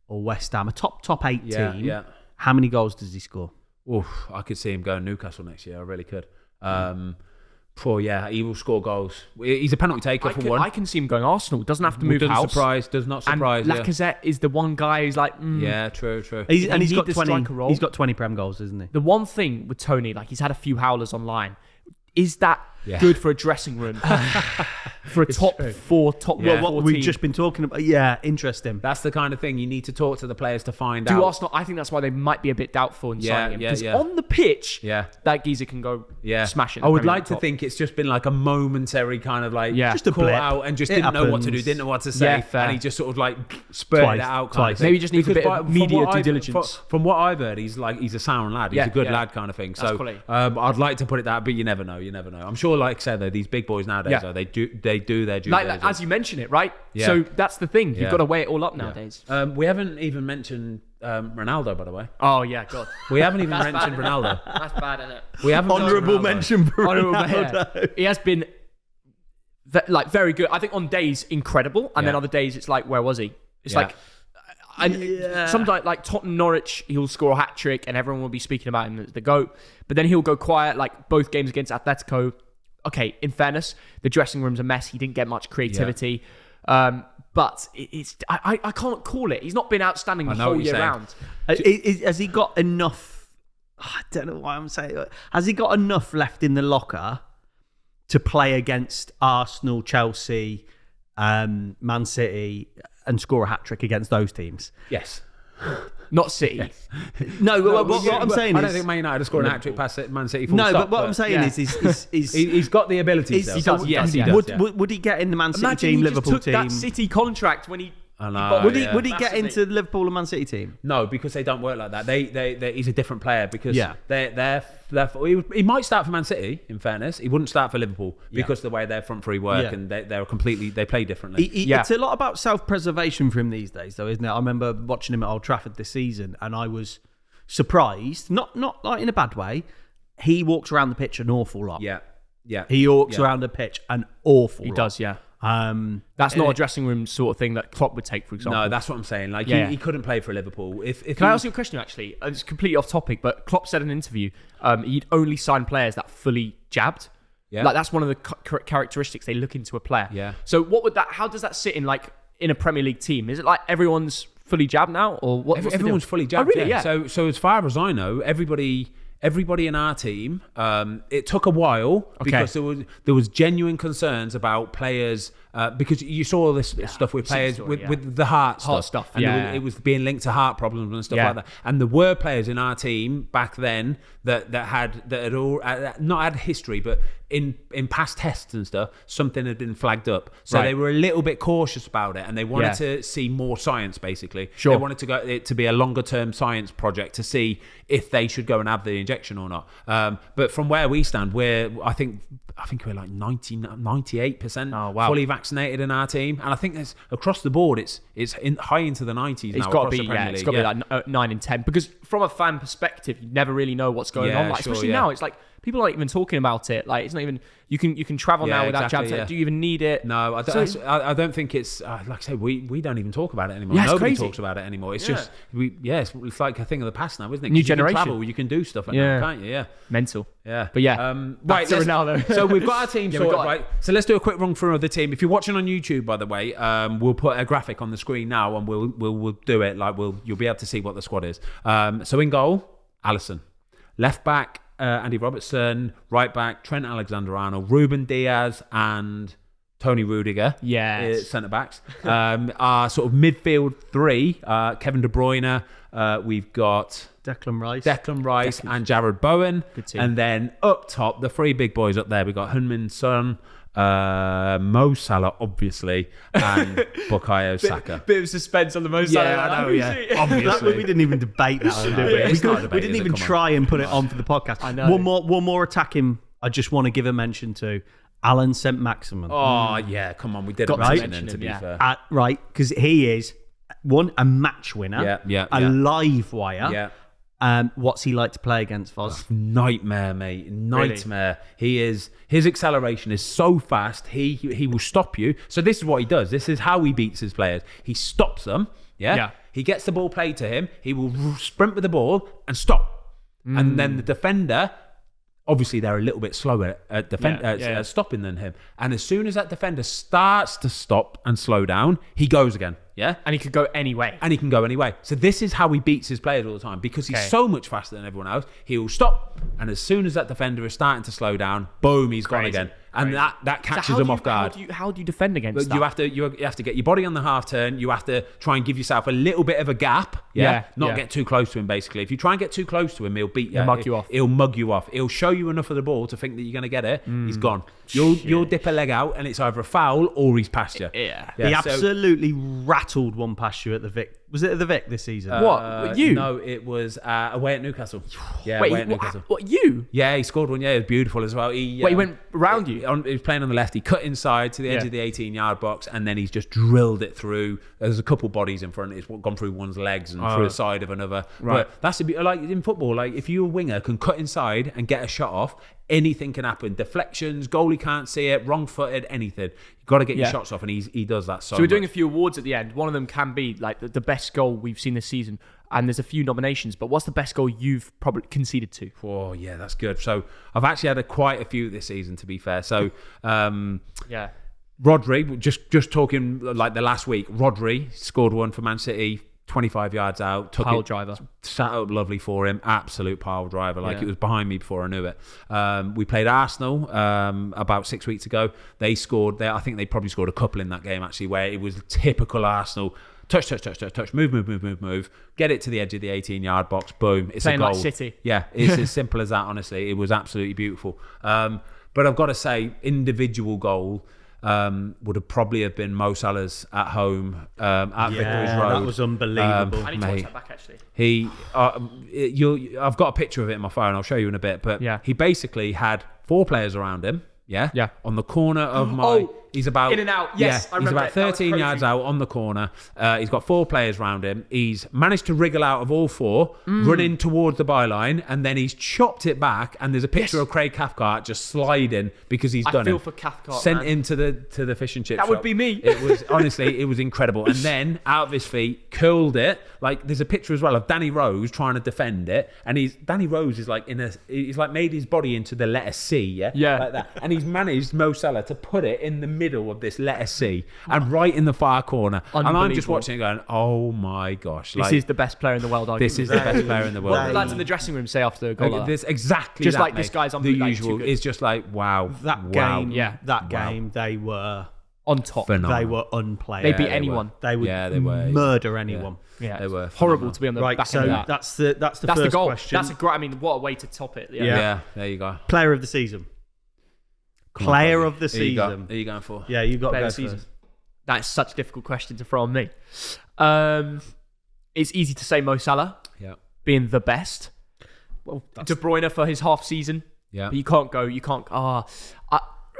or West Ham, a top 8 team, how many goals does he score? Oof, I could see him going Newcastle next year. I really could. He will score goals. He's a penalty taker for one. I can see him going Arsenal. Doesn't have to move house. Does not surprise. And Lacazette is the one guy who's like, yeah, true. He's got 20. He's got 20 Prem goals, isn't he? The one thing with Tony, like, he's had a few howlers online. Is that good for a dressing room? For a top 4 what we've just been talking about. Yeah, interesting. That's the kind of thing you need to talk to the players to find out. Do Arsenal? I think that's why they might be a bit doubtful in signing him. Because on the pitch, that geezer can go smash it. I would like to think it's just been like a momentary kind of like just a call blip. out and just didn't know what to do, didn't know what to say, and he just sort of like spurted it out. Kind of thing. Maybe just needs a bit of media due diligence. From what I've heard, he's a sound lad. He's a good lad kind of thing. So I'd like to put it that, but you never know. I'm sure, like I said, though, these big boys nowadays, they do their due diligence. As you mention it, right? Yeah. So that's the thing. You've got to weigh it all up nowadays. We haven't even mentioned Ronaldo, by the way. Oh yeah, God. We haven't even mentioned Ronaldo. That's bad, isn't it? We haven't honourable mention for Ronaldo. He has been very good. I think on days incredible, and then other days it's like, where was he? It's like. Sometimes, like Tottenham Norwich, he'll score a hat trick and everyone will be speaking about him as the GOAT. But then he'll go quiet, like both games against Atletico. Okay, in fairness, the dressing room's a mess. He didn't get much creativity. But I can't call it. He's not been outstanding the whole year round. Has he got enough? I don't know why I'm saying it. Has he got enough left in the locker to play against Arsenal, Chelsea, Man City, and score a hat trick against those teams? Yes. Not City. Yes. No, what I'm saying is, I don't think Man United have scored a hat trick past Man City. But what I'm saying is he's got the ability. He does. Yes, he does. Would he get in the Man City team, Liverpool team? That City contract when he. I know, would he get into the Liverpool and Man City team? No, because they don't work like that. He's a different player because he might start for Man City. In fairness, he wouldn't start for Liverpool because the way their front three work and they play differently. It's a lot about self-preservation for him these days, though, isn't it? I remember watching him at Old Trafford this season, and I was surprised, not like in a bad way. He walks around the pitch an awful lot. Yeah. He walks around the pitch an awful lot. He does, yeah. That's not a dressing room sort of thing that Klopp would take, for example. No, that's what I'm saying. Like he couldn't play for Liverpool. Can I ask you a question? Actually, it's completely off topic, but Klopp said in an interview he'd only sign players that fully jabbed. Yeah, like that's one of the characteristics they look into a player. Yeah. So how does that sit in a Premier League team? Is it like everyone's fully jabbed now, or what? Everyone's fully jabbed. Oh, really? Yeah. So as far as I know, everybody everybody in our team, it took a while because there was genuine concerns about players. Because you saw all this stuff with players with the heart stuff. And it was being linked to heart problems and stuff like that. And there were players in our team back then that had all not had history, but in past tests and stuff, something had been flagged up. So they were a little bit cautious about it, and they wanted to see more science. Basically, they wanted it to be a longer term science project to see if they should go and have the injection or not. But from where we stand, I think we're like 98% fully vaccinated in our team, and I think there's across the board it's high into the 90s now. It's got to be it's got to be like 9 and 10, because from a fan perspective, you never really know what's going on. Like, especially now, it's like people aren't even talking about it. Like, it's not even you can travel now without jabs. Like, do you even need it? No, I don't think it's like I say, we don't even talk about it anymore. Nobody talks about it anymore. It's just it's like a thing of the past now, isn't it? New generation. You can travel, you can do stuff like that, can't you? Yeah, mental. Yeah, but right. Ronaldo. So we've got our team sorted, right? So let's do a quick run through of the team. If you're watching on YouTube, by the way, we'll put a graphic on the screen now, and we'll do it. Like you'll be able to see what the squad is. So in goal, Alisson. Left back, Andy Robertson. Right back, Trent Alexander-Arnold, Ruben Diaz, and Tony Rudiger. Yes. Centre backs. Our sort of midfield three, Kevin De Bruyne. We've got Declan Rice and Jared Bowen. Good team. And then up top, the three big boys up there. We've got Heung-min Son, Mo Salah, obviously, and Bukayo Saka. Bit of suspense on the Mo Salah. I know, obviously. We didn't even debate that. We didn't even try and put it on for the podcast. I know. One more attacking. I just want to give a mention to Alan St. Maximin. Oh, yeah, come on. We didn't mention him, to be fair. Right, because he is, a match winner, a live wire. Yeah. What's he like to play against, Foz? Nightmare, mate. Nightmare. Really? His acceleration is so fast. He will stop you. So this is what he does. This is how he beats his players. He stops them. Yeah. He gets the ball played to him. He will sprint with the ball and stop. And then the defender, obviously they're a little bit slower at stopping than him. And as soon as that defender starts to stop and slow down, he goes again. Yeah. And he could go anyway. So this is how he beats his players all the time, because he's so much faster than everyone else. He will stop, and as soon as that defender is starting to slow down, boom, he's gone again. And that catches him off guard. How do you defend against that? You have to get your body on the half turn. You have to try and give yourself a little bit of a gap. Not get too close to him, basically. If you try and get too close to him, he'll beat you. He'll mug you off. He'll mug you off. He'll show you enough of the ball to think that you're going to get it. He's gone. You'll dip a leg out, and it's either a foul or he's past you. Yeah. He absolutely rattled one past you at the Vic. Was it at the Vic this season? What? You? No, it was away at Newcastle. Yeah, Wait, away at Newcastle. What, you? Yeah, he scored one. Yeah, it was beautiful as well. He went around you? He was playing on the left. He cut inside to the edge of the 18-yard box, and then he's just drilled it through. There's a couple bodies in front. It's gone through one's legs and through the side of another. Right. But that's like in football. Like, if you're a winger, can cut inside and get a shot off, anything can happen. Deflections, goalie can't see it, wrong-footed, anything. You've got to get your shots off, and he does that so we're doing a few awards at the end. One of them can be like the best goal we've seen this season, and there's a few nominations, but what's the best goal you've probably conceded to? Oh, yeah, that's good. So I've actually had quite a few this season, to be fair. So Rodri, just talking like the last week, Rodri scored one for Man City, 25 yards out, took pile it, driver, sat up lovely for him, absolute pile driver. Like, it was behind me before I knew it. We played Arsenal about 6 weeks ago. They scored. I think they probably scored a couple in that game, actually, where it was typical Arsenal. Touch, move. Get it to the edge of the 18-yard box. Boom. It's playing a goal. like City. Yeah, it's as simple as that, honestly. It was absolutely beautiful. But I've got to say, individual goal would have probably been Mo Salah's at home at Vicarage Road. That was unbelievable. I need to watch that back, actually. I've got a picture of it in my phone. I'll show you in a bit. But he basically had 4 players around him. Yeah. On the corner of my... He's about... In and out. Yes, I remember. He's about 13 yards out on the corner. He's got 4 players around him. He's managed to wriggle out of all 4, running towards the byline, and then he's chopped it back, and there's a picture of Craig Cathcart just sliding because he's done it. I feel for Cathcart, Sent him to the fish and chip shop. That would be me. It was, honestly, it was incredible. And then, out of his feet, curled it. Like, there's a picture as well of Danny Rose trying to defend it, and Danny Rose is like he's like made his body into the letter C, like that. And he's managed Mo Salah to put it in the middle of this letter C and right in the far corner. And I'm just watching it going, oh my gosh. This is the best player in the world, This is the best player in the world. What the lads in the dressing room say after a goal like that? This exactly Just that, like this mate. guy's the unbelievable, usual. too good. It's just like wow. That wow. game, game, they were On top. Phenomenal. they were unplayable. They beat anyone. They would Yeah, they were. murder anyone. Yeah, They were horrible phenomenal. to be on the Right, back so end of that. that's the That's first the goal. question. That's a great. I mean, what a way to top it. Yeah, there you go. Player of the season. Come on, Player Bobby. of the Who you got? season. Who are you going for? Yeah, you got to Player go of the season. first. That's such a difficult question to throw on me. It's easy to say Mo Salah Yeah. being the best. Well, De Bruyne for his half season. Yeah. But you can't.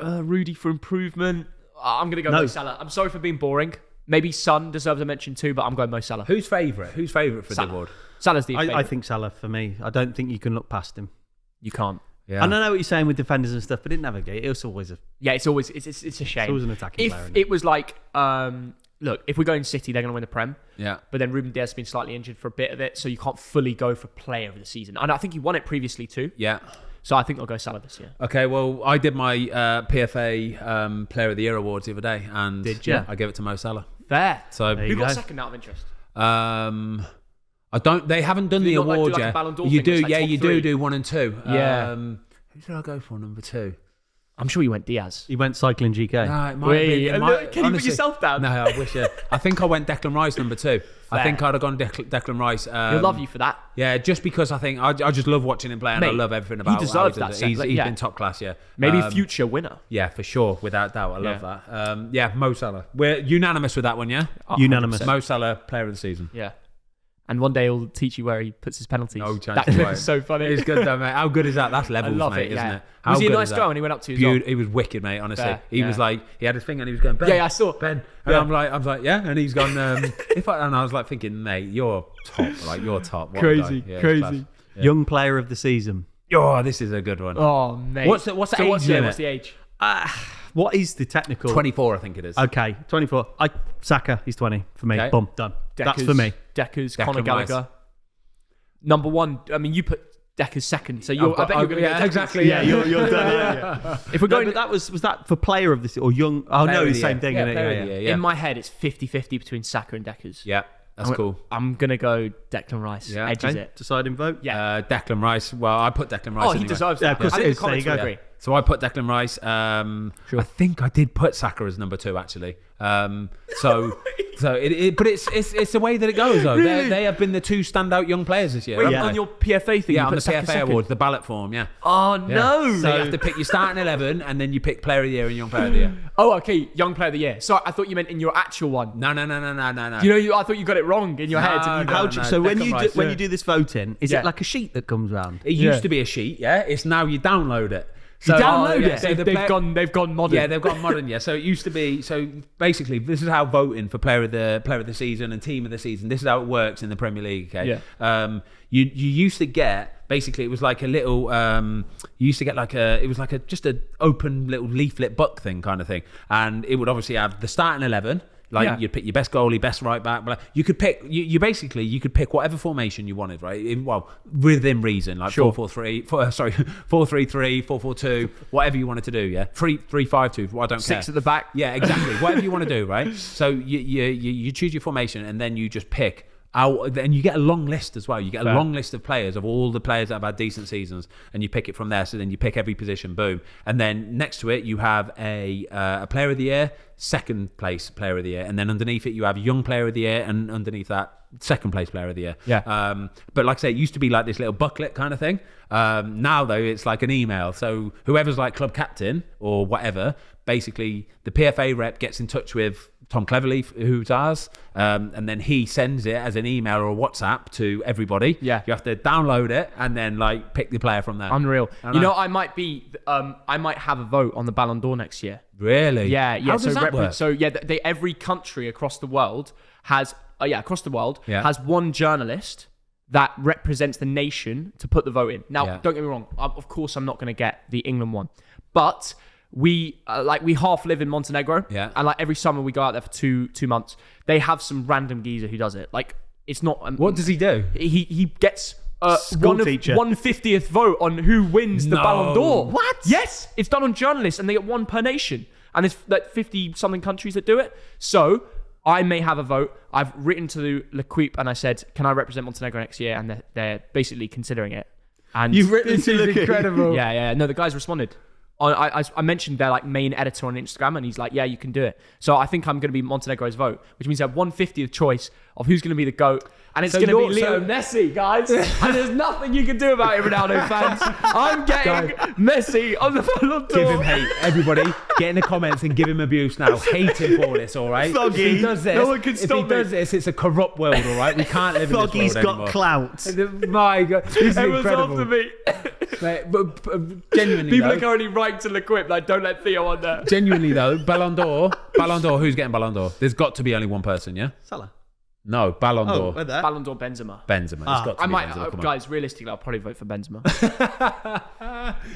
Rudy for improvement. I'm going to go No. Mo Salah. I'm sorry for being boring. Maybe Son deserves a mention too, but I'm going Mo Salah. Who's favourite? Who's favourite for the Salah. award? Salah's the I favourite. think Salah for me. I don't think you can look past him. You can't. Yeah. And I know what you're saying with defenders and stuff, but it navigate. It's always a Yeah, it's a shame. always an attacking If player, isn't it was like, look, if we're going City, they're going to win the Prem. Yeah. But then Ruben Dias has been slightly injured for a bit of it, so you can't fully go for player of the season. And I think he won it previously too. Yeah. So I think I'll go Salah this year. Okay, well, I did my PFA Player of the Year awards the other day, and Did you? I gave it to Mo Salah. Fair. So There Who you got go. second out of interest? I don't. They haven't done Do the they not, like, award do, like, a yet. Ballon d'Or You thing do, that's, like, yeah, top you three? do 1 and 2. Yeah. Who did I go for number 2? I'm sure you went Diaz. He went cycling GK. No, it might Wait, have been. can you put yourself down? No, I wish. I think I went Declan Rice number 2. I think I'd have gone Declan Rice. He'll love you for that. Yeah, just because I think I just love watching him play, and I Mate, love everything he about. deserves how that He's second, yeah. been top class. Yeah, Maybe future winner. Yeah, for sure, without doubt. I love that. Yeah, Mo Salah. We're unanimous with that one. Yeah, Unanimous. 100%. Mo Salah, Player of the Season. Yeah. And one day he'll teach you where he puts his penalties. No chance. That clip Right. is so funny. It's good though, mate. How good is that? That's I levels, love mate, it, isn't yeah. it? How Was he a good nice is that? guy when he went up to you as well? He was wicked, mate. Honestly, Fair, he was yeah. like, he had his thing and he was going, Ben, Yeah, I saw. Ben, and Yeah. I'm like, yeah, and he's gone. And I was like thinking, mate, you're top, like you're top. What a Crazy, guy. Yeah, it's crazy. class. Yeah. Young player of the season. Oh, this is a good one. Oh, mate. What's the age What's limit? the age? What is the technical? 24, I think it is. Okay, 24. Saka, he's 20 for me. Okay. Boom, done. That's Deckers, for me. Deckers, Declan Conor Rice. Gallagher. Number one. I mean, you put Deckers second, so you're. I bet you're going to yeah, go exactly. Yeah, you're done. Yeah. If we're No, going, but that was that for player of the season or young? Oh Player no, of the the same year. thing. Yeah, Isn't player it? of the Yeah, year. in my head, it's 50-50 between Saka and Deckers. Yeah, that's cool. I'm gonna go Declan Rice. Yeah, Edges Okay. it. Deciding vote. Yeah. Declan Rice. Well, I put Declan Rice. Oh, he anyway. deserves Yeah, that. of course I it think is. the comments There will you go. agree. So I put Declan Rice. I think I did put Saka as number 2 actually. So but it's the way that it goes though. Really? They have been the 2 standout young players this year. Wait, haven't on they? your PFA thing, yeah, you on the put Saka PFA second? awards, the ballot form. Yeah. Oh Yeah. no! So you have to pick your starting 11, and then you pick Player of the Year and Young Player of the Year. Oh, okay. Young Player of the Year. Sorry, I thought you meant in your actual one. No. I thought you got it wrong in your head. And you No, How got- do, no, so when Declan you Rice, when yeah. you do this voting, is Yeah. it like a sheet that comes round? It used to be a sheet. Yeah. It's now you download it. You So, download yeah, it. so the they've player- gone modern. Yeah, they've got modern. Yeah, so it used to be. So basically, this is how voting for player of the season and team of the season. This is how it works in the Premier League. Okay. Yeah. You used to get basically it was like a little. You used to get it was like just a open little leaflet book thing kind of thing, and it would obviously have the starting 11. Like Yeah. you'd pick your best goalie, best right back. But you could pick. You basically you could pick whatever formation you wanted, right? Well, within reason, like Sure. 4-4-3, 4-3-3, 4-4-2, whatever you wanted to do. Yeah, 3-5-2. Well, I don't care. 6 at the back. Yeah, exactly. Whatever you want to do, right? So you choose your formation and then you just pick out, and you get a long list as well. You get a Fair. long list of players, of all the players that have had decent seasons, and you pick it from there. So then you pick every position, boom, and then next to it you have a Player of the Year, second place Player of the Year, and then underneath it you have Young Player of the Year, and underneath that second place Player of the Year. Yeah. But like I say, it used to be like this little booklet kind of thing. Now though, it's like an email. So whoever's like club captain or whatever, basically the PFA rep gets in touch with Tom Cleverley, who's ours, and then he sends it as an email or a WhatsApp to everybody. Yeah. You have to download it and then like pick the player from there. Unreal. I You know. know, I might have a vote on the Ballon d'Or next year. Really? Yeah. How does that work? So yeah, every country across the world has Yeah. has one journalist that represents the nation to put the vote in. Now, Yeah. don't get me wrong. Of course, I'm not going to get the England one, but we half live in Montenegro. Yeah. And like every summer we go out there for two months. They have some random geezer who does it. Like it's not. What does he do? He gets School teacher. 1/50th vote on who wins the No. Ballon d'Or. What? Yes, it's done on journalists, and they get one per nation. and there's like 50 something countries that do it. So I may have a vote. I've written to L'Equipe and I said, can I represent Montenegro next year? And they're basically considering it. And You've written to L'Equipe? Incredible. Yeah. No, the guys responded. I mentioned their like main editor on Instagram, and he's like, yeah, you can do it. So I think I'm going to be Montenegro's vote, which means I have 1/50th choice of who's going to be the GOAT. And it's going to be Leo Messi, guys. And there's nothing you can do about it, Ronaldo fans. I'm getting Messi on the Ballon d'Or. Give him hate. Everybody, get in the comments and give him abuse now. Hate him for this, all right? Thuggy. If he does this, No one can stop me. it's a corrupt world, all right? We can't live in this Thuggy's world got anymore. clout. My God, this is Everyone's incredible. after me. Mate, but genuinely, People though, are currently writing to L'Equipe, like, don't let Theo on there. genuinely though, Ballon d'Or, who's getting Ballon d'Or? There's got to be only one person, yeah? Salah. No, Ballon d'Or. Oh, there. Ballon d'Or Benzema. Benzema. It's got to I be might, Benzema. Come on. guys, realistically, I'll probably vote for Benzema.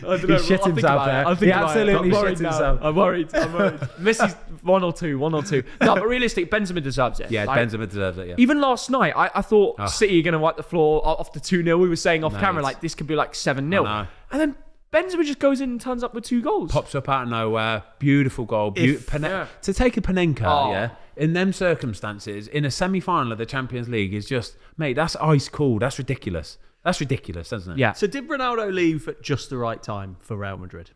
He shit himself there. He absolutely shit himself. I'm worried. Messi's one or two. No, but realistic, Benzema deserves it. Yeah, Like, Benzema deserves it, yeah. Even last night, I thought City are going to wipe the floor off the 2-0. We were saying off camera, Mate. like, this could be like 7-0. I know. And then Benzema just goes in and turns up with 2 goals. Pops up out of nowhere. Beautiful goal. Yeah. To take a Panenka, Oh. yeah, in them circumstances, in a semi-final of the Champions League is just, mate, that's ice cold. That's ridiculous. That's ridiculous, isn't it? Yeah. So did Ronaldo leave at just the right time for Real Madrid?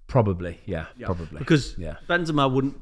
Probably, yeah. Probably. Because yeah. Benzema wouldn't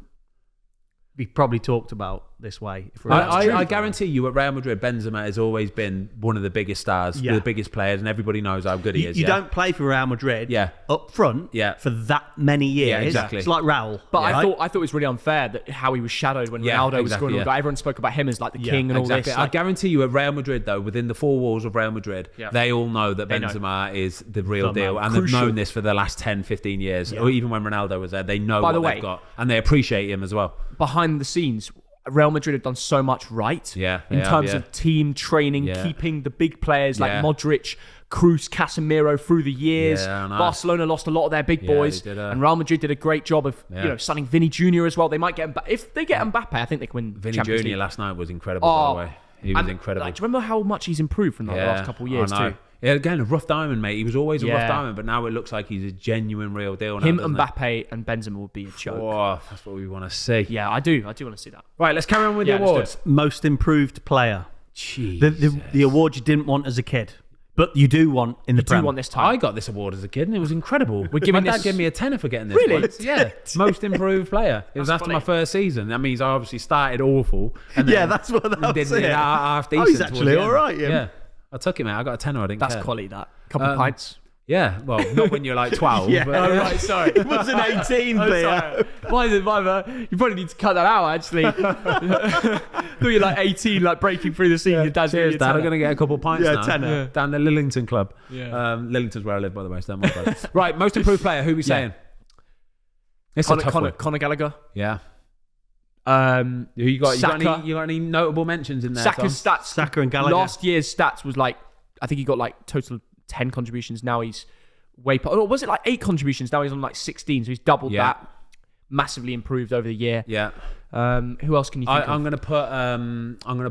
be probably talked about this way. If Ronaldo's I true. guarantee you at Real Madrid, Benzema has always been one of the biggest stars, Yeah. the biggest players, and everybody knows how good he is. You yeah? don't play for Real Madrid Yeah. up front Yeah. for that many years. Yeah, exactly. It's like Raul. But right? I thought it was really unfair that how he was shadowed when Yeah, Ronaldo was exactly, scoring. yeah. Everyone spoke about him as like the Yeah, king and all Exactly. this. I Like, guarantee you at Real Madrid, though, within the 4 walls of Real Madrid, Yeah. they all know that They know. Benzema is the real The man. deal. And Crucial. they've known this for the last 10, 15 years. Yeah. Or even when Ronaldo was there, they know By what the way- they've got. And they appreciate him as well. behind the scenes, Real Madrid have done so much right. Yeah, in they have, terms yeah. of team training, Yeah. keeping the big players like Yeah. Modric, Kroos, Casemiro through the years. Yeah, I know. Barcelona lost a lot of their big Yeah, boys, they did, and Real Madrid did a great job of Yeah. signing Vinny Jr. as well. They might get if they get Mbappe, I think they can win. Vinny Champions Jr. League. last night was incredible, by the way. He was And, incredible. Like, do you remember how much he's improved from the last couple of years I know. too? Yeah, again, a rough diamond, mate. He was always a rough Yeah. diamond, but now it looks like he's a genuine, real deal. Now, Him, doesn't it? Mbappe, and Benzema would be a joke. Oh, that's what we want to see. Yeah, I do want to see that. Right, let's carry on with Yeah, the let's do awards. Most improved player. Jeez. The award you didn't want as a kid, but you do want in the Do Prem. want this time? I got this award as a kid and it was incredible. We're giving my dad this- gave me a tenner for getting this. Really? once. Yeah. Most improved player. It was That's after funny. my first season. That means I obviously started awful. And Yeah, then that's what that did was. it Yeah. half Oh, decent. he's towards actually the end. all right, yeah. Yeah. I took it, mate. I got a tenner. I didn't That's care. quality. That couple of pints. Yeah. Well, not when you're like 12. Yeah. But, Oh, right, sorry. It was an 18 Oh, beer. sorry. My bad. You probably need to cut that out, actually. Thought you're like 18, like breaking through the scene. Your dad's Cheers, giving Dad. you I'm a going to get a couple pints Yeah, now. tenner. Yeah. Down the Lillington Club. Yeah. Lillington's where I live, by the way. So don't worry about it. Right. Most improved player. Who are we saying? It's a tough one. Conor Gallagher. Yeah. Um, You got Saka. any notable mentions in there? Saka's Tom? stats. Saka and Gallagher. Last year's stats was like, I think he got like total 10 contributions. Now he's way. Or was it like 8 contributions? Now he's on like 16. So he's doubled Yeah. that. Massively improved over the year. Yeah. Who else can you think of? I'm gonna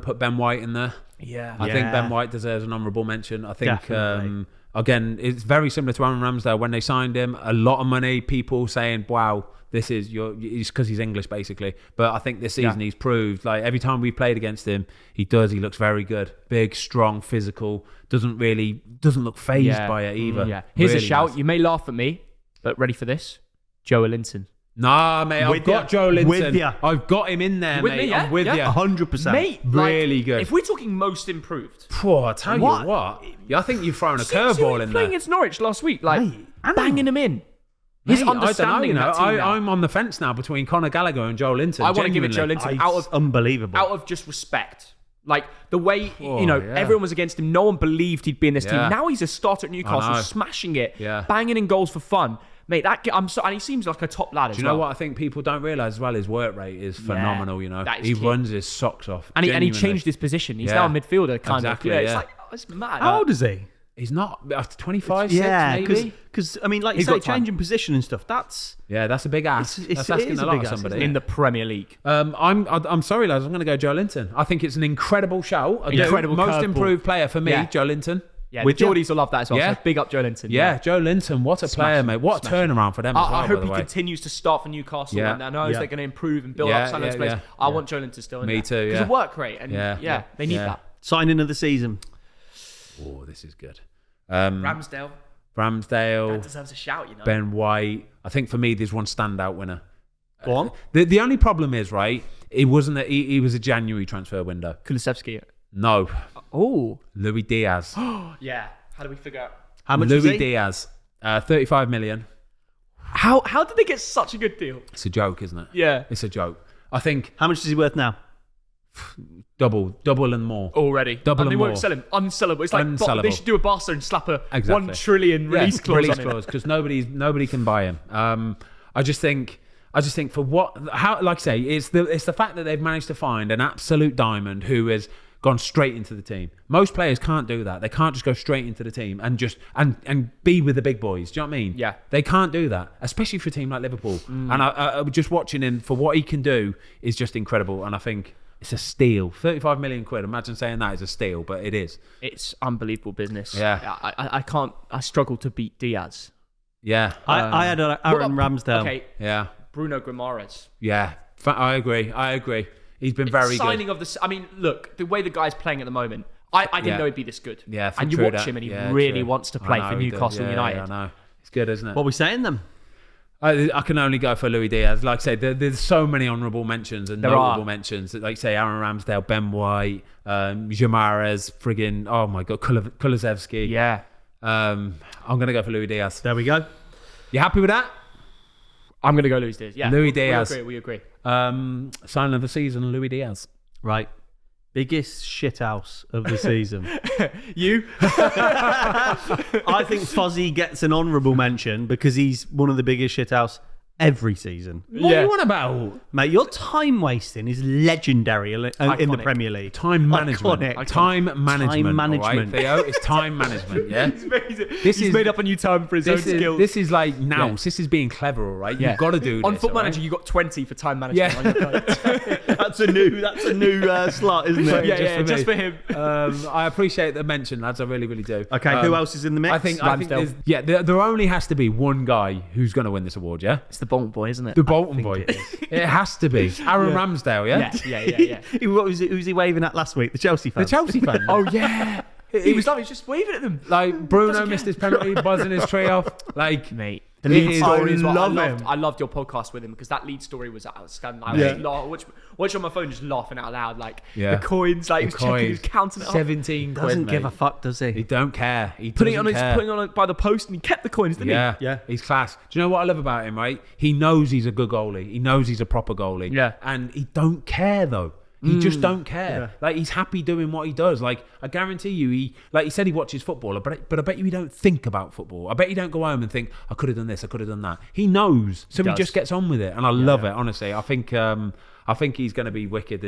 put Ben White in there. Yeah. I think Yeah. Ben White deserves an honourable mention. I think Definitely. again it's very similar to Aaron Ramsdale when they signed him. A lot of money, people saying, "Wow, this is it's because he's English basically." But I think this season he's proved like every time we've played against him, he looks very good, big, strong, physical. Doesn't look phased by it either. Yeah. Here's Really a shout. nice. You may laugh at me, but ready for this? Joe Linton. Nah, mate, I've With got ya. Joe Linton. With ya. I've got him in there, With mate. me, yeah? I'm with Yeah. you. 100%. Mate, Really good. If we're talking most improved, Phew, I tell What? you what. Yeah, I think you've thrown a see curveball him in playing there. against Norwich last week, like Mate, I know. banging him in. His Mate, I don't know, understanding you know, of that team now. I'm on the fence now between Conor Gallagher and Joe Linton. I want to give it Joe genuinely. Linton out It's of unbelievable. just respect. Like the way Oh, you know yeah. everyone was against him. No one believed he'd be in this Yeah. team. Now he's a starter at I Newcastle, know. smashing it, Yeah. banging in goals for fun. Mate, and he seems like a top lad as Do you well. know what I think people don't realise as well? His work rate is phenomenal, you know. that is He key. runs his socks off. And he genuinely. changed his position. He's Yeah. now a midfielder, kind Exactly, of. Yeah, it's yeah. like it's mad. How old is he? He's not, after 25, Yeah, 6 maybe? because I mean, like He's you say, got time. changing position and stuff. That's Yeah, that's a big ask. It's- That's it asking is a a lot big of ask, somebody. isn't in the Premier League. I'm sorry, lads. I'm going to go Joe Linton. I think it's an incredible shout. Incredible most curveball. improved player for me, Yeah. Joe Linton. Yeah, With the you. Geordies will love that as well. Yeah. So big up Joe Linton. Yeah, Joe Linton, what a player, mate. What a turnaround for them as well, I hope by the he way. continues to start for Newcastle. Yeah. And I know Yeah. they're going to improve and build Yeah, up some of those yeah, players. yeah. I want Joe Linton still in Me there. too, Because yeah. of work rate. And Yeah. they need Yeah. that. Signing of the season. Oh, this is good. Ramsdale. Ramsdale, That deserves a shout, you know. Ben White. I think for me, there's one standout winner. Go on. The only problem is, right, it wasn't he was a January transfer window. Kulusevski. No. Oh. Louis Diaz. Yeah. How do we figure out? How much is Louis he? Diaz. 35 million. How did they get such a good deal? It's a joke, isn't it? Yeah. It's a joke. I think How much is he worth now? double and more. Already. Double and they and won't more. sell him. Unsellable. It's like Unsellable. they should do a Barca and slap a Exactly. 1 trillion release clause on it. because nobody can buy him. I just think for like I say, it's the fact that they've managed to find an absolute diamond who has gone straight into the team. Most players can't do that. They can't just go straight into the team and just and be with the big boys. Do you know what I mean? Yeah. They can't do that, especially for a team like Liverpool. And I just watching him for what he can do is just incredible. And I think it's a steal. 35 million quid. Imagine saying that is a steal, but it is. It's unbelievable business. Yeah. I can't. I struggle to beat Diaz. Yeah. I had Aaron Ramsdale. Okay. Yeah. Bruno Guimaraes. Yeah. I agree. He's been very Signing good. of the. I mean, look, the way the guy's playing at the moment, I didn't Yeah. know he'd be this good. Yeah, and you true watch that. him, and he Yeah, really true. wants to I play know for he does. Newcastle Yeah, United. Yeah, I know. It's good, isn't it? What are we saying them? I can only go for Louis Diaz. Like I said, there's so many honourable mentions and notable mentions. Like say Aaron Ramsdale, Ben White, Guimaraes, friggin' oh my god, Kulusevski. Yeah. I'm gonna go for Louis Diaz. There we go. You happy with that? I'm going to go Luis Diaz. Yeah. Louis Diaz. We agree. Sign of the season, Louis Diaz. Right. Biggest shithouse of the season. You? I think Fozzie gets an honourable mention because he's one of the biggest shithouse every season. What are you on about? Mate, your time wasting is legendary in the Iconic. Premier League. Time management. Iconic. Time management. Time all right, management. Theo, it's time management. Yeah. He's made up a new term for his own skills. This is like nous. This is being clever, all right? Yeah. You've got to do this. On Foot all right? Manager, you got 20 for time management. Yeah. On your code. That's a new slot, isn't it? yeah, just just for for me. him. I appreciate the mention, lads. I really, really do. Okay, who else is in the mix? I think Ramsdale. there only has to be one guy who's going to win this award, yeah? It's the Bolton boy, isn't it? The Bolton boy. It has to be. Aaron Ramsdale, yeah? Yeah. What was it? Who was he waving at last week? The Chelsea fan. The Chelsea fan. Oh, yeah. He was just waving at them. Like, Bruno missed his penalty, buzzing his tree off. Like, Mate. The The lead lead story story as as well. well. I love him. I loved your podcast with him because that lead story was outstanding. I was watch on my phone, just laughing out loud. Like Yeah. the coins, like he was checking, he was counting it up. 17 quid, Doesn't give mate. a fuck, does He he? don't care. He Putting it doesn't on, care. putting on it by the post, and he kept the coins, didn't Yeah, Yeah. he's class. Do you know what I love about him, right? He knows he's a good goalie. He knows he's a proper goalie. Yeah. And he don't care, though. He just don't care. Like, he's happy doing what he does. Like, I guarantee you, he said he watches football, but I bet you he don't think about football. I bet you don't go home and think, I could have done this, I could have done that. He knows. So he does. just gets on with it. And I love it, honestly. I think he's going to be wicked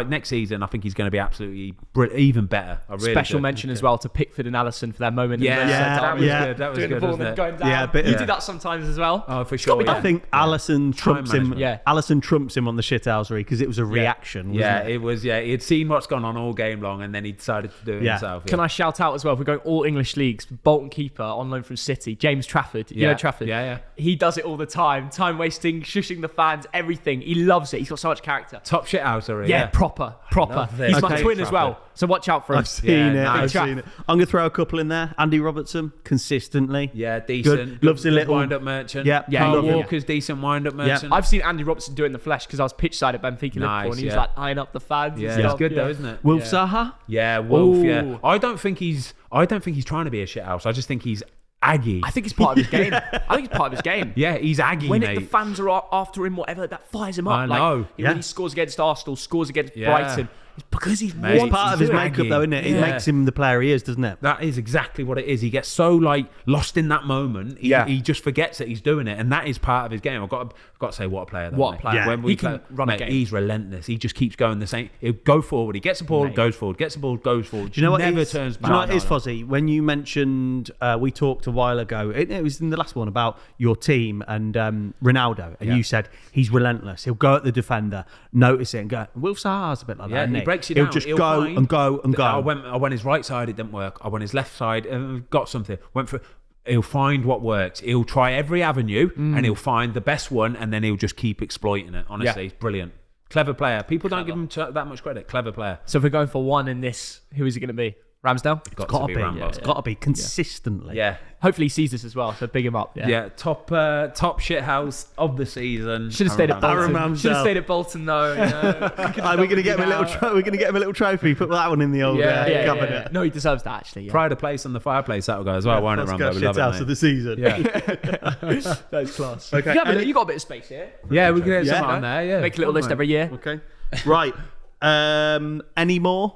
next season. I think he's going to be absolutely even better. I really Special do. mention as well to Pickford and Allison for their moment. Yeah, in the that was yeah. good. That was doing good, the ball wasn't and it? going down. Yeah, but you yeah. do that sometimes as well. Oh, for It's gotta sure. be Yeah. I think Allison trumps him. management. Yeah. Allison trumps him on the shithousery because it was a reaction. Wasn't Yeah, it? it was. Yeah, he had seen what's gone on all game long, and then he decided to do it Yeah. himself. Yeah. Can I shout out as well? If we're going all English leagues, Bolton keeper on loan from City, James Trafford. You Yeah. know Trafford? Yeah. He does it all the time. Time wasting, shushing the fans, everything. He loves it. He's got so much character. Top shit houser. Yeah, proper. love this. He's my Okay. twin as well, so watch out for him. I've seen Yeah, it. nice. I've Traff. seen it. I'm going to throw a couple in there. Andy Robertson, consistently. Yeah, decent. Good. Loves a little wind-up merchant. Yeah, Carl love him. Walker's decent wind-up merchant. I've seen Andy Robertson do it in the flesh because I was pitch side at Benfica Liverpool, Nice, and he was yeah. like eyeing up the fans. Yeah, and it's stuff. good Yeah. though, isn't it? Wolf Yeah. Zaha. Yeah, Wolf. Yeah, Ooh. I don't think he's trying to be a shit house. I just think he's aggy. I think it's part of his game. I think it's part of his game. Yeah, he's aggy, When mate. the fans are after him, whatever, that fires him up. I Like, know. Yeah. when he scores against Arsenal, scores against Yeah. Brighton, it's because he's Mate, It's part of his he's makeup, aggy. though, isn't it? It Yeah. makes him the player he is, doesn't it? That is exactly what it is. He gets so lost in that moment. He just forgets that he's doing it, and that is part of his game. I've got to say, what a player! Though, What a mate. player. Yeah. When we He can run a mate, game. He's relentless. He just keeps going the same. He'll go forward. He gets the ball, Mate. goes forward. Gets the ball, goes forward. Do you know what? Never is- turns Do back. you know what it is, Fozzie? When you mentioned, we talked a while ago. It was in the last one about your team and Ronaldo, and Yeah. you said he's relentless. He'll go at the defender, notice it, and go. Will Zaha's a bit like Yeah, that. he Isn't breaks you He'll down. just He'll go find- and go and go. I went his right side, it didn't work. I went his left side, got something. Went for. He'll find what works. He'll try every avenue, and he'll find the best one, and then he'll just keep exploiting it. Honestly, he's brilliant. Clever player. People don't give him that much credit. Clever player. So if we're going for one in this, who is it going to be? Ramsdale? It's got Gotta to be. be Rambo. It's got to be consistently. Yeah. Hopefully he sees this as well, so big him up. Yeah. Top shithouse of the season. Should have stayed at Aaron Bolton. Ramsdale. Should have stayed at Bolton though. You know. Are we going to get him a little? We're going to get him a little trophy. Put that one in the old cabinet. Yeah. No, he deserves that actually. Yeah. Pride of place on the fireplace. That'll go as well, won't it, Rambo? We love House it, of mate. the season. Yeah. That's class. Okay. You got a bit of space here. Yeah, we can get Yeah. some on there. Yeah, Make a little list every year. Okay. Right. Any more?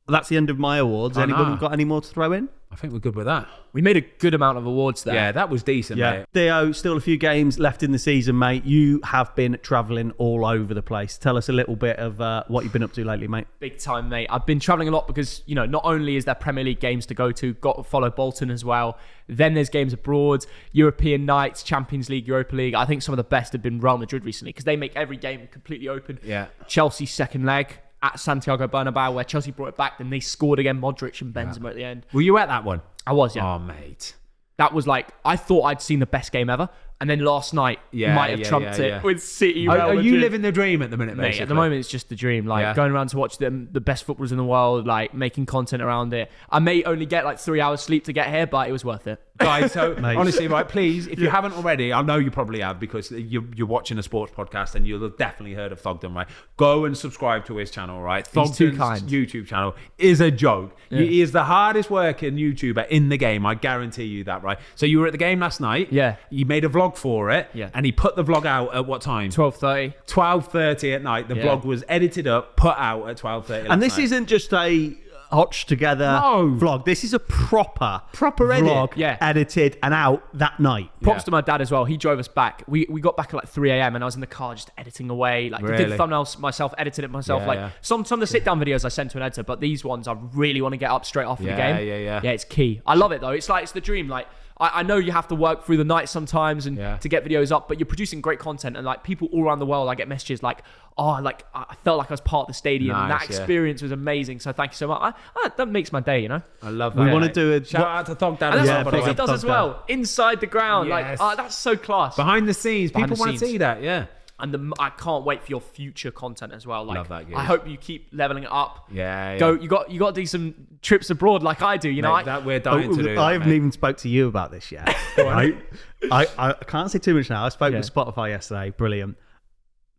That's the end of my awards. Oh, Anyone nah. got any more to throw in? I think we're good with that. We made a good amount of awards there. Yeah, that was decent, mate. Theo, still a few games left in the season, mate. You have been travelling all over the place. Tell us a little bit of what you've been up to lately, mate. Big time, mate. I've been travelling a lot because, you know, not only is there Premier League games to go to, got to follow Bolton as well. Then there's games abroad, European nights, Champions League, Europa League. I think some of the best have been Real Madrid recently because they make every game completely open. Yeah. Chelsea's second leg at Santiago Bernabeu, where Chelsea brought it back, then they scored again, Modric and Benzema at the end. Were you at that one? I was, yeah. Oh, mate. That was like, I thought I'd seen the best game ever. And then last night might have trumped it with City. Are Real you Madrid. living the dream at the minute, Mate, basically? at the moment, it's just the dream. Like, going around to watch the best footballers in the world, like, making content around it. I may only get, like, 3 hours sleep to get here, but it was worth it. Guys, so honestly, right, please, if you haven't already, I know you probably have because you're watching a sports podcast and you'll have definitely heard of Thogden, right? Go and subscribe to his channel, right? He's too Thogden's kind. YouTube channel is a joke. He is the hardest working YouTuber in the game. I guarantee you that, right? So you were at the game last night. Yeah. You made a vlog for it. Yeah. And he put the vlog out at what time? 12:30. 12:30 at night. The vlog was edited up, put out at 12:30. And this isn't just a hotched together vlog. This is a proper vlog, edit. edited and out that night. Props to my dad as well. He drove us back. We got back at like 3 a.m. and I was in the car just editing away. Like, I did the thumbnails myself, edited it myself. Some of the sit-down videos I sent to an editor, but these ones I really want to get up straight after the game. Yeah, it's key. I love it though. It's the dream. Like, I know you have to work through the night sometimes and to get videos up, but you're producing great content. And like people all around the world, I get messages like, oh, like I felt like I was part of the stadium and that experience was amazing. So thank you so much. That makes my day, you know? I love that. We want to do a shout out to Thogden. And that's as what well, Fozzy does as well. Inside the ground. Yes. Like, that's so class. Behind the scenes. Behind People the want to scenes. see that, yeah. And I can't wait for your future content as well. Like, Love that, I hope you keep leveling it up. Yeah. Go. You got to do some trips abroad like I do. You know, Mate, that we're dying to do. I haven't even spoke to you about this yet. I can't say too much now. I spoke with Spotify yesterday. Brilliant.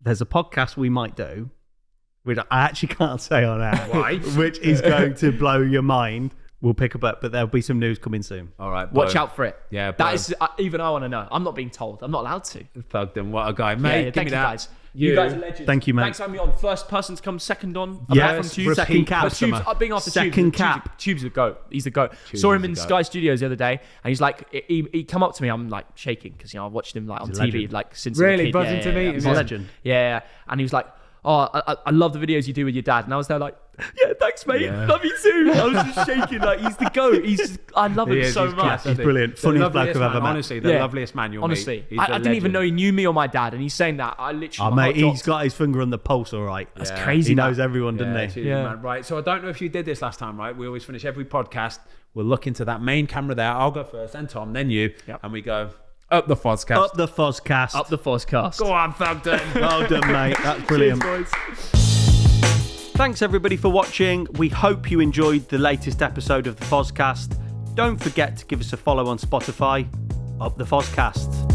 There's a podcast we might do, which I actually can't say on air, Why? which is going to blow your mind. We'll pick up, but there'll be some news coming soon. All right. watch out for it. Yeah, that is even I want to know. I'm not being told. I'm not allowed to. Thogden, what a guy. Mate, give thank me you that. guys. You guys are legends. Thank you, mate. Thanks for having me on. First person to come second on. Yeah, apart from Tubes. second cap. But Tubes, being after Second Tubes, cap. Tubes the GOAT. He's the GOAT. Tubes Saw him is in the Sky Studios the other day, and he's like, he come up to me. I'm like shaking because I watched him like on He's a TV legend. like since Really? a kid. Buzzing to meet him? He's a legend. Yeah, and he was like, oh, I love the videos you do with your dad, and I was there like, yeah, thanks, mate. Yeah. Love you too. I was just shaking like he's the GOAT. I love him so He's much. class, He's isn't he? brilliant. The Funniest bloke loveliest I've ever man, met. Honestly, the loveliest man you'll Honestly, meet. He's I a didn't even legend. know he knew me or my dad, and he's saying that. I literally, Oh, my mate, heart he's dropped. got his finger on the pulse, all right. That's crazy. He that. knows everyone, doesn't he? Cheers, Yeah. man. Right. So I don't know if you did this last time, right? We always finish every podcast. We'll look into that main camera there. I'll go first, then Tom, then you, and we go up the Fozcast. Up the Fozcast. Up the Fozcast. Go on, Thogden. Well done, mate. That's brilliant. Cheers, boys. Thanks, everybody, for watching. We hope you enjoyed the latest episode of the Fozcast. Don't forget to give us a follow on Spotify. Up the Fozcast.